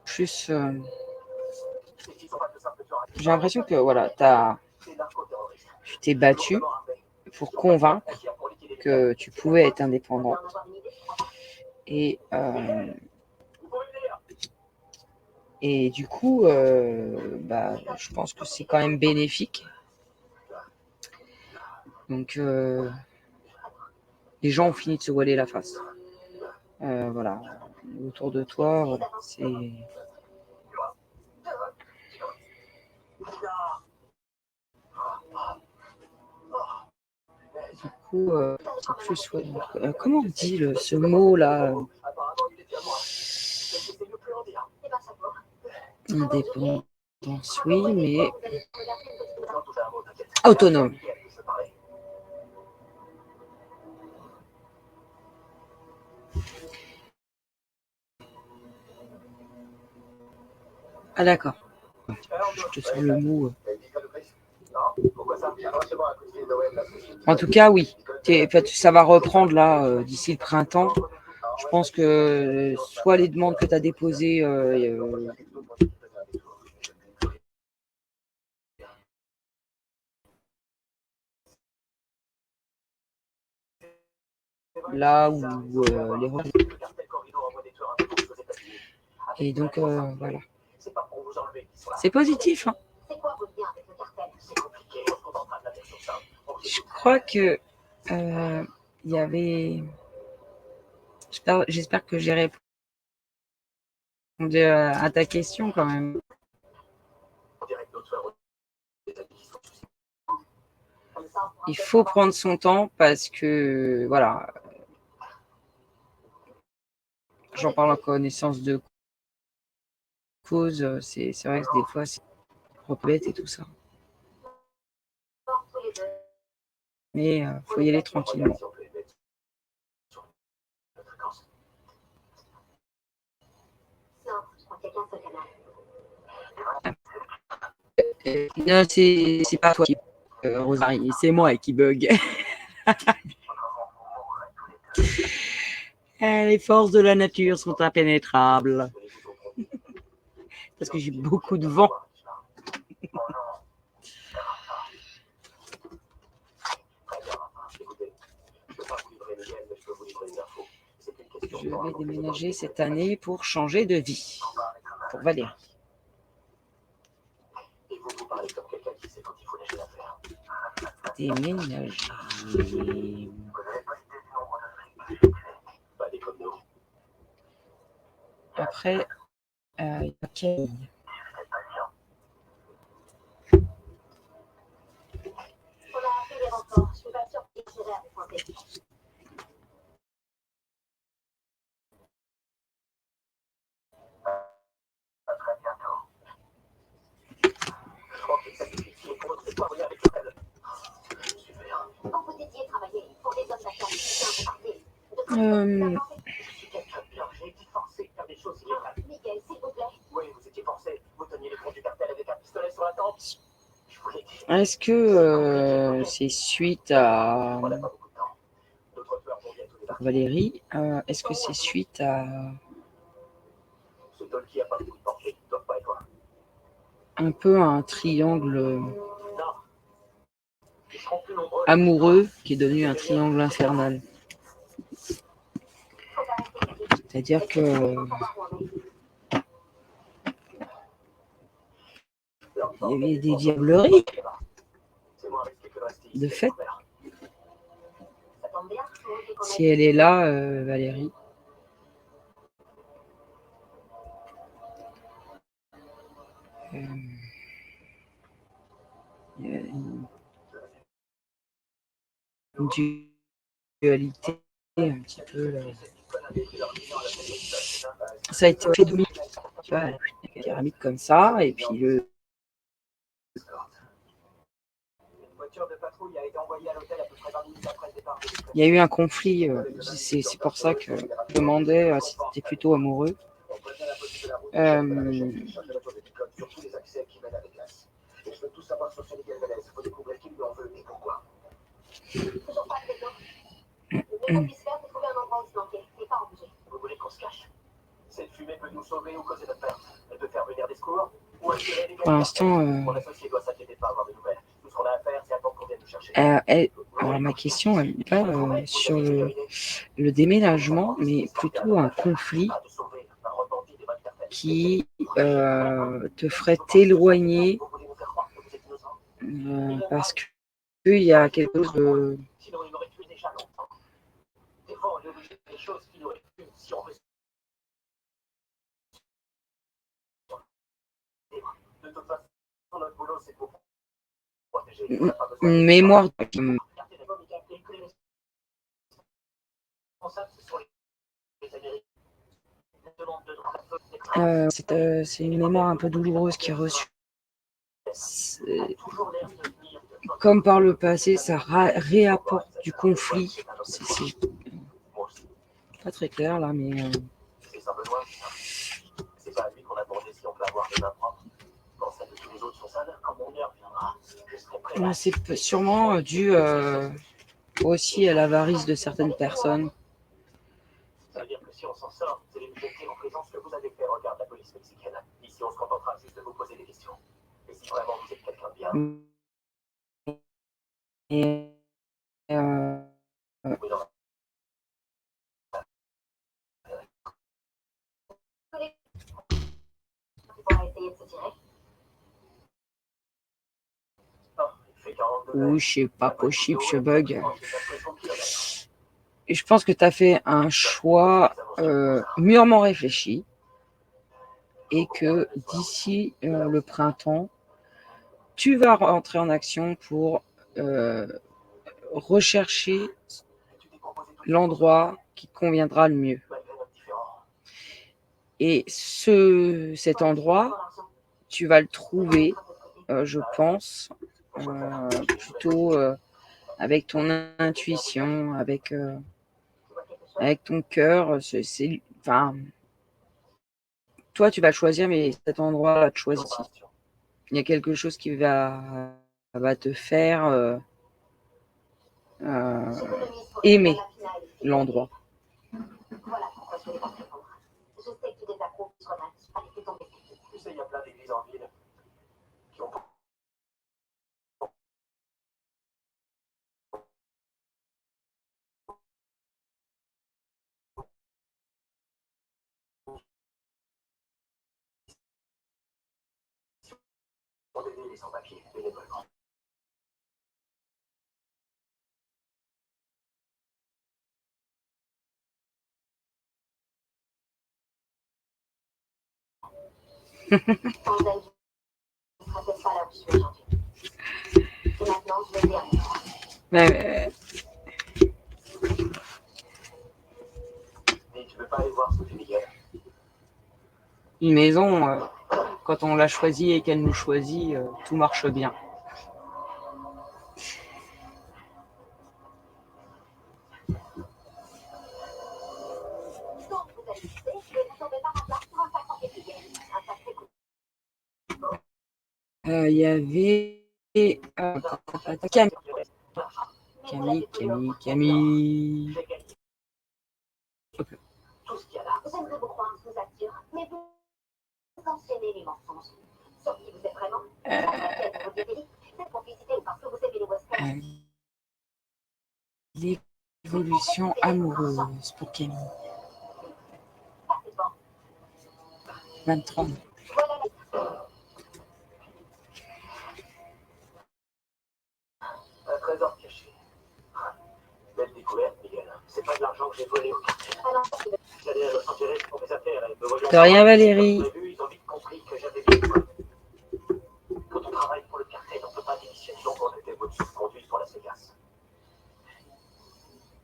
plus, j'ai l'impression que voilà, tu t'es battu pour convaincre que tu pouvais être indépendante. Et du coup, je pense que c'est quand même bénéfique. Donc, les gens ont fini de se voiler la face. Voilà. autour de toi, voilà, c'est... Du coup, c'est plus... Ouais, comment on dit ce mot-là Indépendance, oui, mais... Autonome. Ah d'accord. Je te sors le mot. En tout cas, oui. Ça va reprendre là d'ici le printemps. Je pense que soit les demandes que tu as déposées là où les... Et donc, voilà. C'est positif. Hein. Je crois que il y avait... J'espère que j'ai répondu à ta question quand même. Il faut prendre son temps parce que, voilà, j'en parle en connaissance de cause. C'est vrai que des fois, c'est bête et tout ça. Mais faut y aller tranquillement. Non, c'est pas toi qui Rosarie, c'est moi qui bug. Les forces de la nature sont impénétrables. Parce que j'ai beaucoup de vent. Je vais déménager cette année pour changer de vie. Pour Valérie. Déménager. Après, il y a Camille. Est-ce que c'est suite à Valérie? Est-ce que c'est suite à un peu un triangle amoureux qui est devenu un triangle infernal? C'est-à-dire que il y avait des diableries de fait. Si elle est là, Valérie. Il y a une dualité un petit peu là. Ça a été fait de tu vois, une pyramide comme ça, et puis il y a eu un conflit, c'est pour ça que je demandais si tu étais plutôt amoureux. Pour l'instant, alors ma question, elle n'est pas sur le déménagement, mais plutôt un conflit qui te ferait t'éloigner parce qu'il y a quelque chose de... Une mémoire. C'est une mémoire un peu douloureuse qui est reçue. Comme par le passé, ça réapporte du conflit. C'est pas très clair là, mais. C'est sûrement dû aussi à l'avarice de certaines personnes. Ça veut dire que si on s'en sort, vous allez nous jeter en prison ce que vous avez fait, regarde la police mexicaine. Ici, on se contentera juste de vous poser des questions. Et si vraiment vous êtes quelqu'un de bien. Et oui, c'est pas possible ce bug. Et je pense que tu as fait un choix mûrement réfléchi et que d'ici le printemps, tu vas rentrer en action pour rechercher l'endroit qui te conviendra le mieux. Et cet endroit, tu vas le trouver, je pense, plutôt avec ton intuition, avec ton cœur. Enfin, toi, tu vas le choisir, mais cet endroit va te choisir aussi. Il y a quelque chose qui va te faire aimer l'endroit. Voilà pourquoi je ne vais pas te répondre. Je sais que tu désapprouves ce roman. Allez, fais tomber. Tu sais, il y a plein d'églises en ville qui ont. Pour aider les sans-papiers, bénévolement. Sans elle, je ne serais peut-être pas là où je suis aujourd'hui. Et maintenant, je vais dire. Mais, Mais tu veux pas aller voir Sophie Miguel? une maison, quand on l'a choisie et qu'elle nous choisit, tout marche bien. Donc, vous allez quitter, mais vous tombez par hasard sur un sacre Miguel. Un sacré coup. Il y avait Camille. Okay. Tout ce qu'il y a là, j'aimerais vous croire, je vous assure, mais vous enchaînez les mensonges. Sauf qui vous êtes vraiment. Votre délit, cette complicité ou parce que vous aimez les westerns. L'évolution amoureuse pour Camille. 23. Voilà un trésor caché. Belle découverte, Miguel. C'est pas de l'argent que j'ai volé au quartier. J'allais à Los Angeles pour mes affaires et me voyant. De rien, Valérie. Ils ont vite compris que j'avais bien quoi. Quand on travaille pour le cartel, on ne peut pas démissionner. Donc on était votre conduite pour Las Vegas.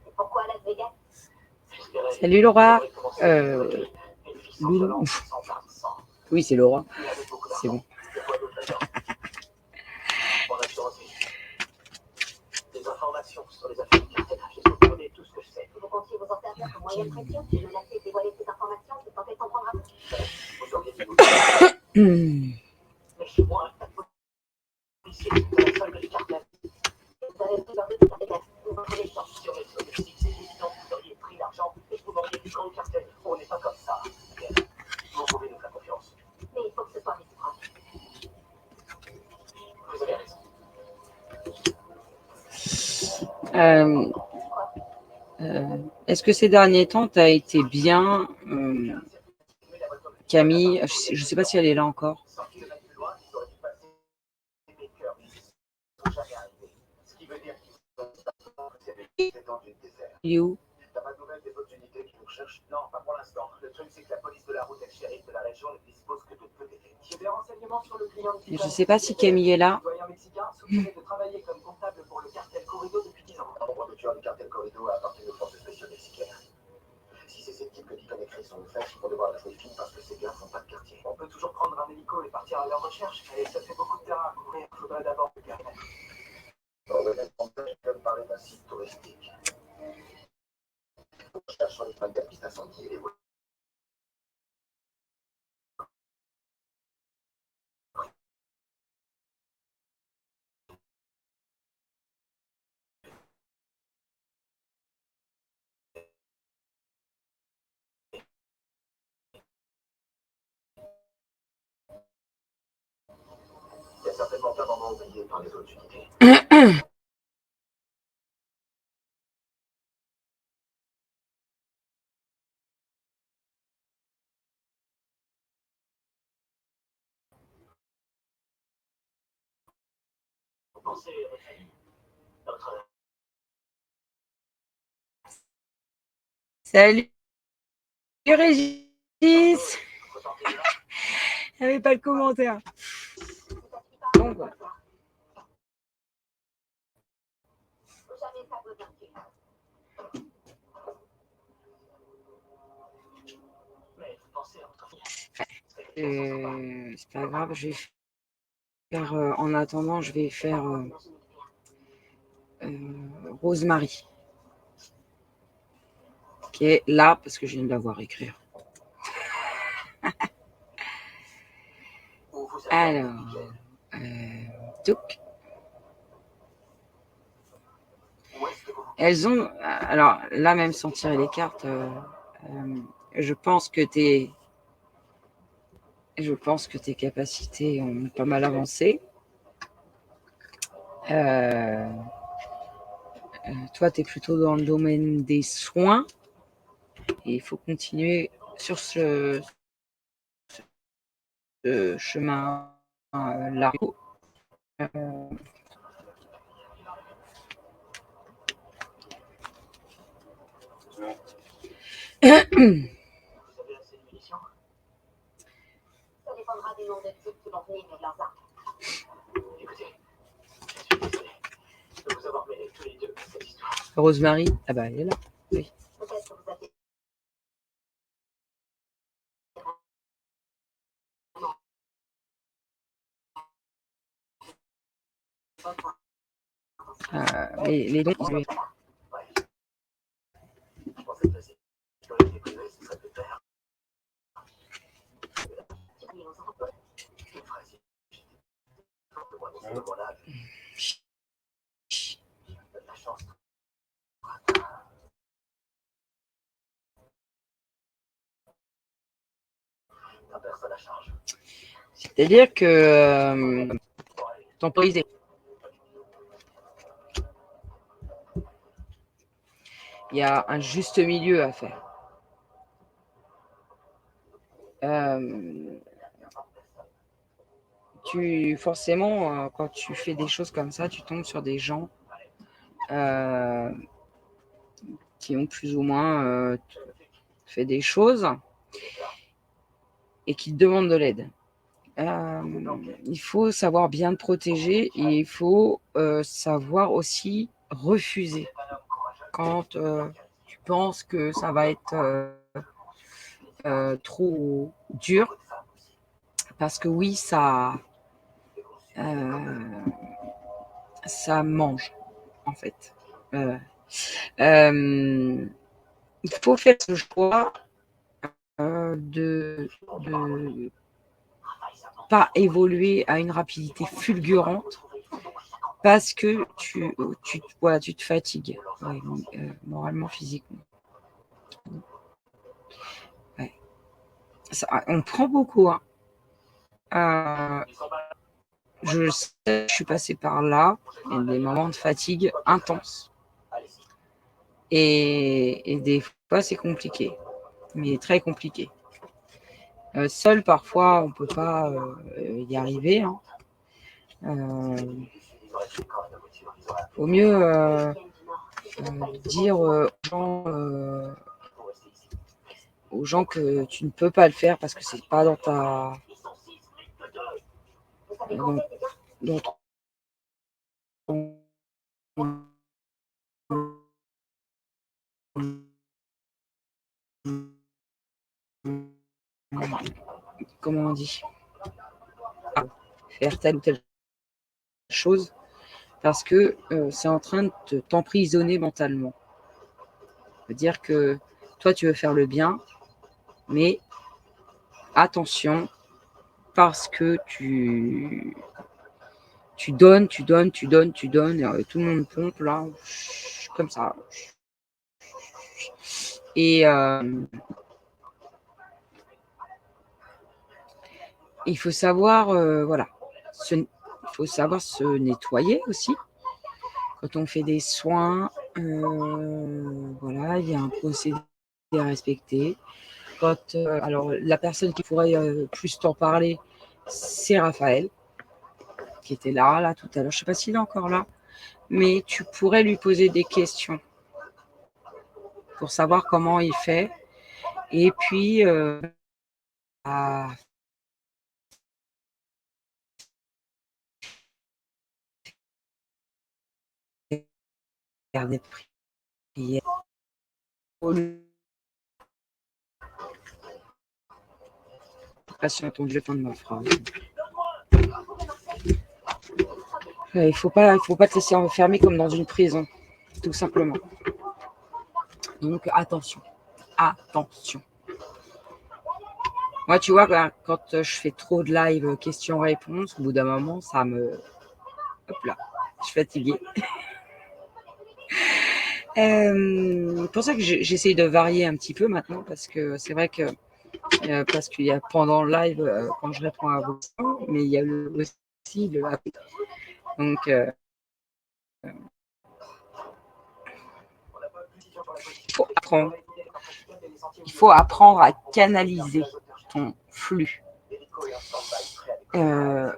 Et pourquoi Las Vegas? Salut Laura. Loulou. Oui, c'est Laura. C'est bon. Des informations sur les affaires du cartel. Je vais vous donner tout ce que je sais. Vous comptiez vous en servir comme moyen de pression? Je menaçais de dévoiler ces informations, c'est tenter de comprendre un peu. Vous auriez dû vous mais chez moi, un policier, c'est la seule du cartel. Vous avez pris leur deux cartel. Vous prenez les chances sur les domestiques. C'est évident que vous auriez pris l'argent et que vous m'auriez dit quand le cartel. On n'est pas comme ça. Vous pouvez nous faire confiance. Mais il faut que ce soit réciproque. Vous avez raison. Est-ce que ces derniers temps, tu as été bien, Camille? Je ne sais pas si elle est là encore. You. recherche? Non, pas pour l'instant. Le truc, c'est que la police de la route et le shérif de la région ne disposent que de peu d'effectifs. Des renseignements sur le client Je ne sais pas si Camille est là. Le citoyen mexicain soupçonné de travailler comme comptable pour le cartel Corrido depuis 10 ans. Un nombre de tueurs du cartel Corrido a appartenu aux forces spéciales mexicaines. Si c'est cette type que Deacon écrit son message, ils vont devoir la jouer fine parce que ces gars font pas de quartier. On peut toujours prendre un hélico et partir à leur recherche, mais ça fait beaucoup de terrain à couvrir. Il faudrait d'abord le périmètre. On va même comme parler d'un site touristique. On cherche sur les fans de pistes incendiées et les il y a certainement un moment oublié par les autres unités. Vous pensez, notre... Salut Régis. Il n'y avait pas le commentaire. Donc, voilà. C'est pas grave, je vais faire en attendant, je vais faire Rosemary, qui est là parce que je viens de la voir écrire. Alors, touc. Elles ont, alors là même sans tirer les cartes, je pense que tes capacités ont pas mal avancé. Toi, tu es plutôt dans le domaine des soins et il faut continuer sur ce chemin-là. Vous avez assez de munitions? Ça dépendra du nombre de types qui vont venir avec leurs armes. Écoutez, je suis désolé de vous avoir mêlé tous les deux à cette histoire. Rosemary, ah bah elle est là. Oui. Peut-être que vous avez... Les dons, ils lui- Je pensais que la sécurité privée, ce serait plus clair. Une phrase. La chance. T'as personne à charge. C'est-à-dire que temporisé. Il y a un juste milieu à faire. Forcément, quand tu fais des choses comme ça, tu tombes sur des gens qui ont plus ou moins fait des choses et qui te demandent de l'aide. Il faut savoir bien te protéger et il faut savoir aussi refuser quand tu penses que ça va être trop dur, parce que oui, ça mange en fait. Il faut faire ce choix de pas évoluer à une rapidité fulgurante parce que tu te fatigues, ouais, moralement, physiquement. Ouais. Ça, on prend beaucoup. Hein. Je sais, je suis passée par là, il y a des moments de fatigue intense. Et des fois, c'est compliqué, mais très compliqué. Seul, parfois, on ne peut pas y arriver. Hein. Vaut mieux dire aux gens aux gens que tu ne peux pas le faire parce que c'est pas dans ta dans ton comment on dit, faire telle ou telle chose parce que c'est en train de t'emprisonner mentalement. Ça veut dire que toi, tu veux faire le bien, mais attention, parce que tu donnes, tout le monde pompe là, comme ça. Et il faut savoir, voilà, il faut savoir se nettoyer aussi. Quand on fait des soins, voilà, il y a un procédé à respecter. Alors, la personne qui pourrait plus t'en parler, c'est Raphaël, qui était là tout à l'heure. Je ne sais pas s'il est encore là, mais tu pourrais lui poser des questions pour savoir comment il fait. Et puis, à faire des prières. Pas si j'ai entendu la fin de ma phrase. Il faut pas te laisser enfermer comme dans une prison, tout simplement. Donc attention. Moi, tu vois, quand je fais trop de live questions-réponses, au bout d'un moment, ça me... Hop là, je suis fatiguée. C'est pour ça que j'essaye de varier un petit peu maintenant, parce que c'est vrai que parce qu'il y a pendant le live, quand je réponds à vos questions, mais il y a aussi le après. Donc, il faut apprendre à canaliser ton flux. Il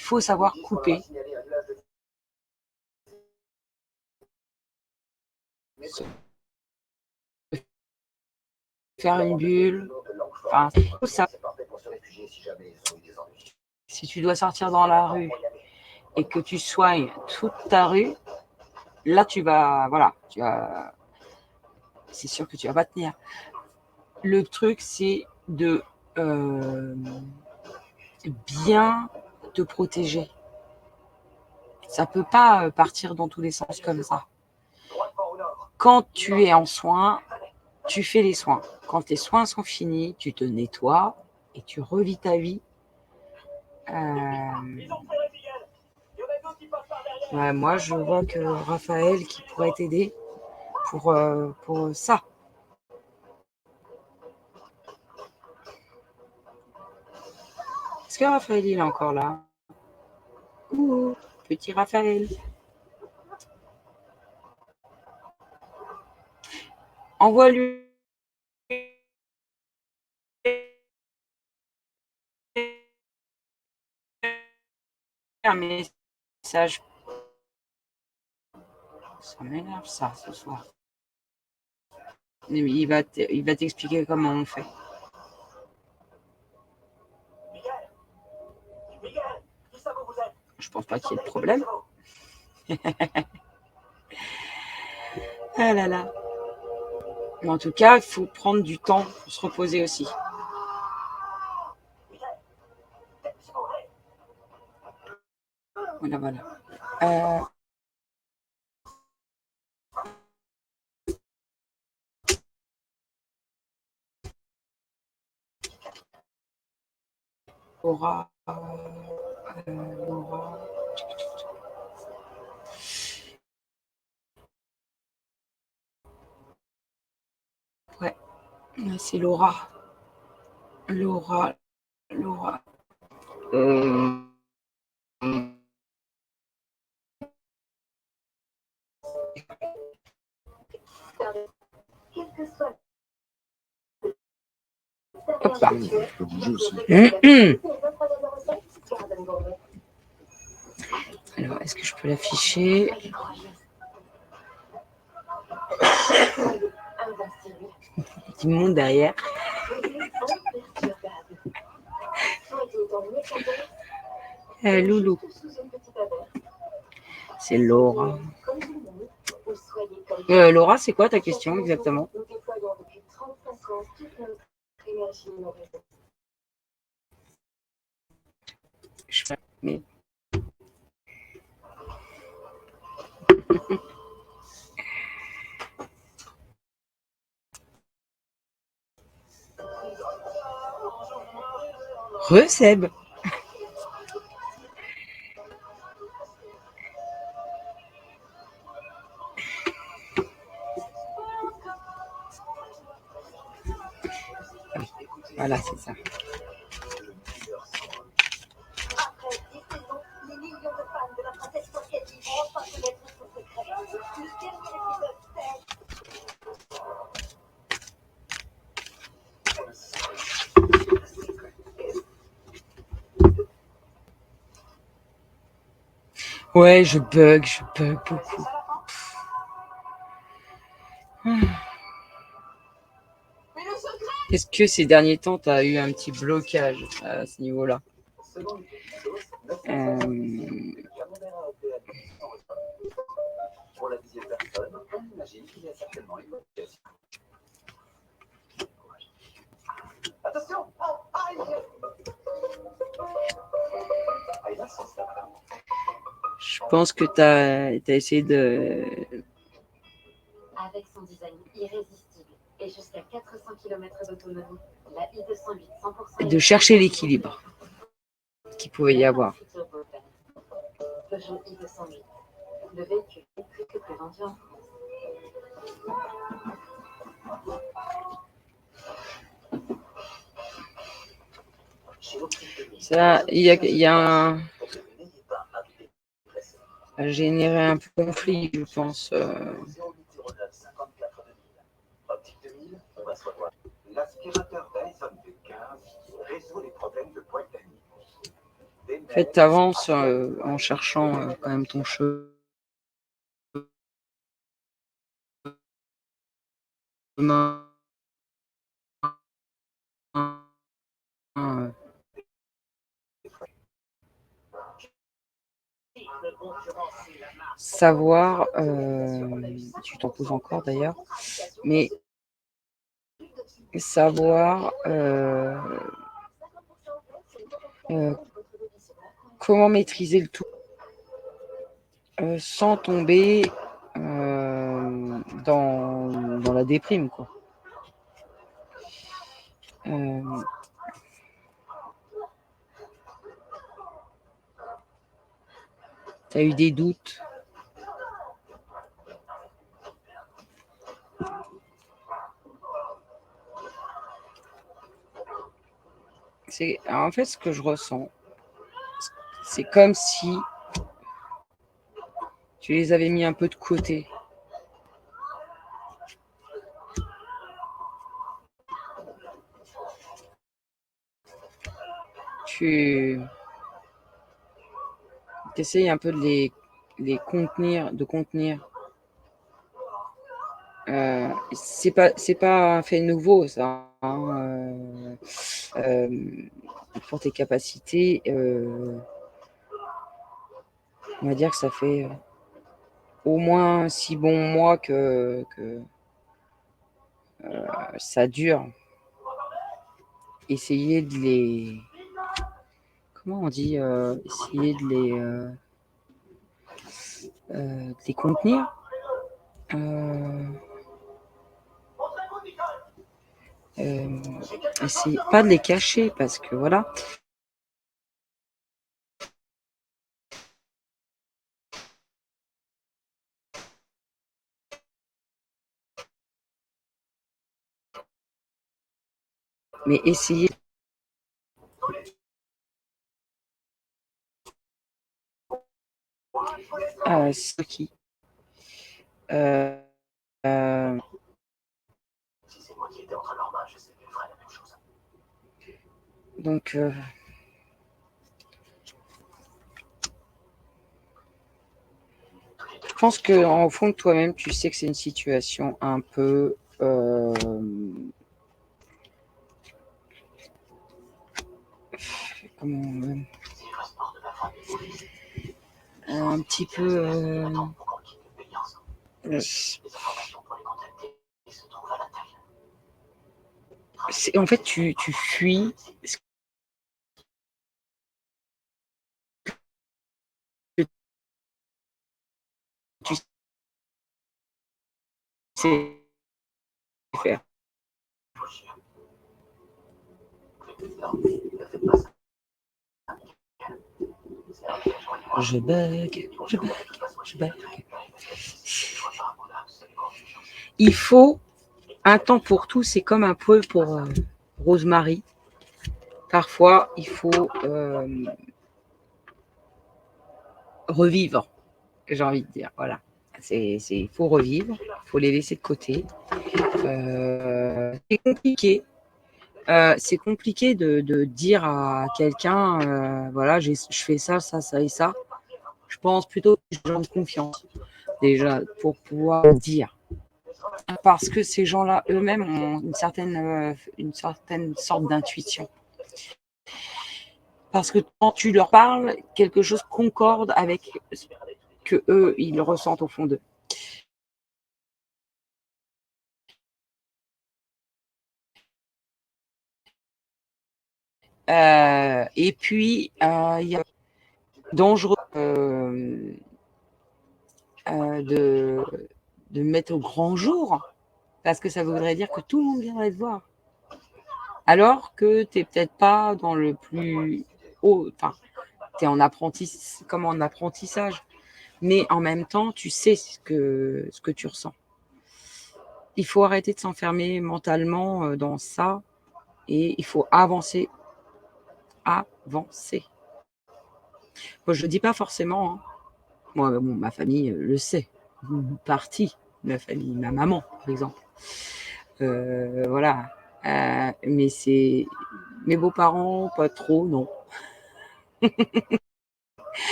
faut savoir couper. Faire une bulle. Enfin, tout ça. Si tu dois sortir dans la rue et que tu soignes toute ta rue, là voilà, c'est sûr que tu vas pas tenir. Le truc, c'est de bien te protéger. Ça peut pas partir dans tous les sens comme ça. Quand tu es en soins, tu fais les soins. Quand tes soins sont finis, tu te nettoies et tu revis ta vie. Ouais, moi, je vois que Raphaël qui pourrait t'aider pour ça. Est-ce que Raphaël il est encore là? Ouh, petit Raphaël. Envoie-lui un message. Ça m'énerve ça ce soir. Mais il va t'expliquer comment on fait. Je pense pas qu'il y ait de problème. Ah là là. Mais en tout cas, il faut prendre du temps pour se reposer aussi. Voilà. Laura. Ouais, c'est Laura. Laura. Hop là. Alors, est-ce que je peux l'afficher? immonde derrière. Loulou. C'est Laura. Laura, c'est quoi ta question exactement? Je sais pas, mais... Re-Seb. Voilà, c'est ça. Ouais, je bug beaucoup. Est-ce que ces derniers temps, tu as eu un petit blocage à ce niveau-là? Pour la 10e personne, on imagine qu'il y a certainement une modification. Attention! Je pense que tu as essayé de... Avec son design irrésistible et jusqu'à 400 km d'autonomie, la i208 100% de chercher l'équilibre qu'il pouvait y avoir. Peugeot i208, le véhicule électrique le plus vendu en France. Ça, il y a un... a généré un conflit, je pense. L'aspirateur Dyson V15 résout les problèmes de pointe d'anis. En fait, tu avances en cherchant quand même ton chemin. Savoir, tu t'en poses encore d'ailleurs, mais savoir comment maîtriser le tout sans tomber dans la déprime, quoi. T'as eu des doutes? En fait, ce que je ressens, c'est comme si tu les avais mis un peu de côté. Tu essayes un peu de les contenir, c'est pas un fait nouveau, ça, hein, pour tes capacités, on va dire que ça fait au moins 6 bons mois que ça dure. Essayer de les... Comment on dit essayer de les contenir. Essayer pas de les cacher parce que voilà. Mais essayer ce qui Si c'est moi qui étais entre leurs mains, je sais qu'ils feraient la même chose. donc je pense que en fond de toi-même, tu sais que c'est une situation un peu un petit peu en fait tu fuis ce que tu sais faire. Je bug. Il faut un temps pour tout, c'est comme un peu pour Rosemary. Parfois, il faut revivre, j'ai envie de dire. Voilà. Il faut revivre, il faut les laisser de côté. C'est compliqué. C'est compliqué de dire à quelqu'un, voilà, je fais ça, ça, ça et ça. Je pense plutôt que les gens de confiance, déjà, pour pouvoir dire. Parce que ces gens-là eux-mêmes ont une certaine sorte d'intuition. Parce que quand tu leur parles, quelque chose concorde avec ce que eux ils ressentent au fond d'eux. Et puis il y a dangereux de mettre au grand jour, parce que ça voudrait dire que tout le monde viendrait te voir. Alors que tu n'es peut-être pas dans le plus haut, enfin, tu es en apprentissage, mais en même temps, tu sais ce que tu ressens. Il faut arrêter de s'enfermer mentalement dans ça et il faut avancer. Moi, je ne dis pas forcément, hein. Moi, bon, ma famille le sait, une partie de ma famille, ma maman, par exemple. Voilà. Mais c'est mes beaux-parents, pas trop, non.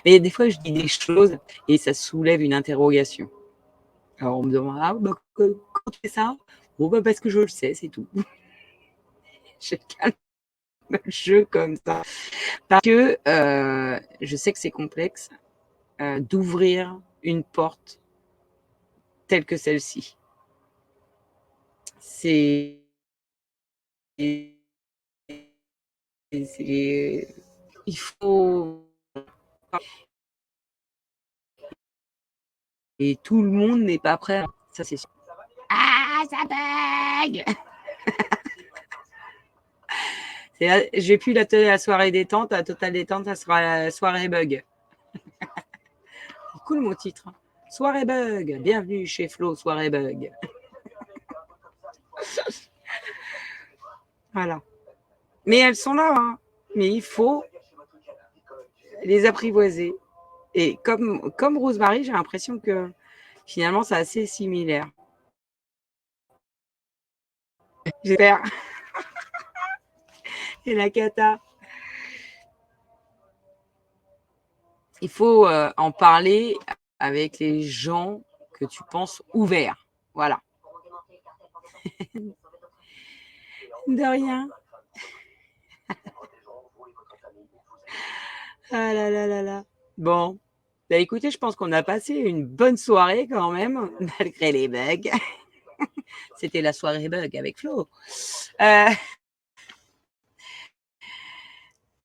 Mais des fois, je dis des choses et ça soulève une interrogation. Alors, on me demande, ah, bah, quand tu fais ça? Bon, bah, parce que je le sais, c'est tout. Je calme le jeu comme ça. Parce que je sais que c'est complexe d'ouvrir une porte telle que celle-ci. C'est il faut et tout le monde n'est pas prêt. Ça c'est sûr. Ah, ça bug. Je vais plus la soirée détente, la totale détente, ça sera la soirée bug. C'est cool mon titre. Soirée bug. Bienvenue chez Flo, soirée bug. Voilà. Mais elles sont là, hein. Mais il faut les apprivoiser. Et comme Rosemary, j'ai l'impression que finalement, c'est assez similaire. J'espère. C'est la cata. Il faut en parler avec les gens que tu penses ouverts. Voilà. De rien. Ah là là là là. Bon. Bah écoutez, je pense qu'on a passé une bonne soirée quand même, malgré les bugs. C'était la soirée bug avec Flo.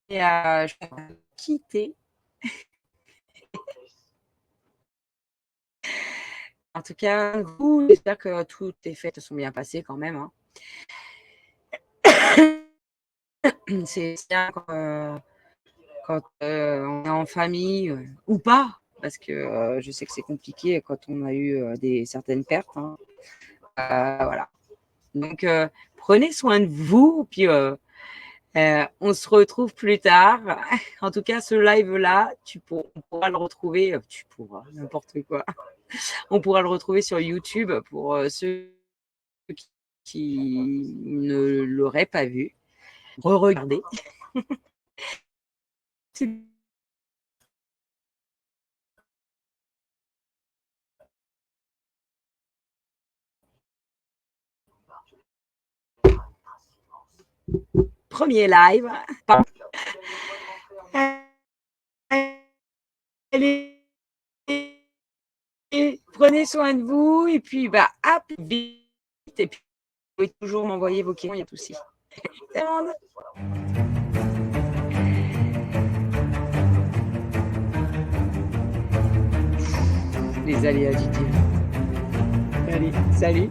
Et je vais quitter. En tout cas, vous, j'espère que toutes les fêtes sont bien passées quand même. Hein. C'est bien quand on est en famille ou pas, parce que je sais que c'est compliqué quand on a eu certaines pertes. Hein. Voilà. Donc, prenez soin de vous, puis on se retrouve plus tard. En tout cas, ce live-là, on pourra le retrouver, n'importe quoi. On pourra le retrouver sur YouTube pour ceux qui ne l'auraient pas vu. Re-regardez. Premier live. Allez, prenez soin de vous et puis bah hop, vite et puis vous pouvez toujours m'envoyer vos questions, il y a tout aussi. Les aléas du direct. Allez, salut.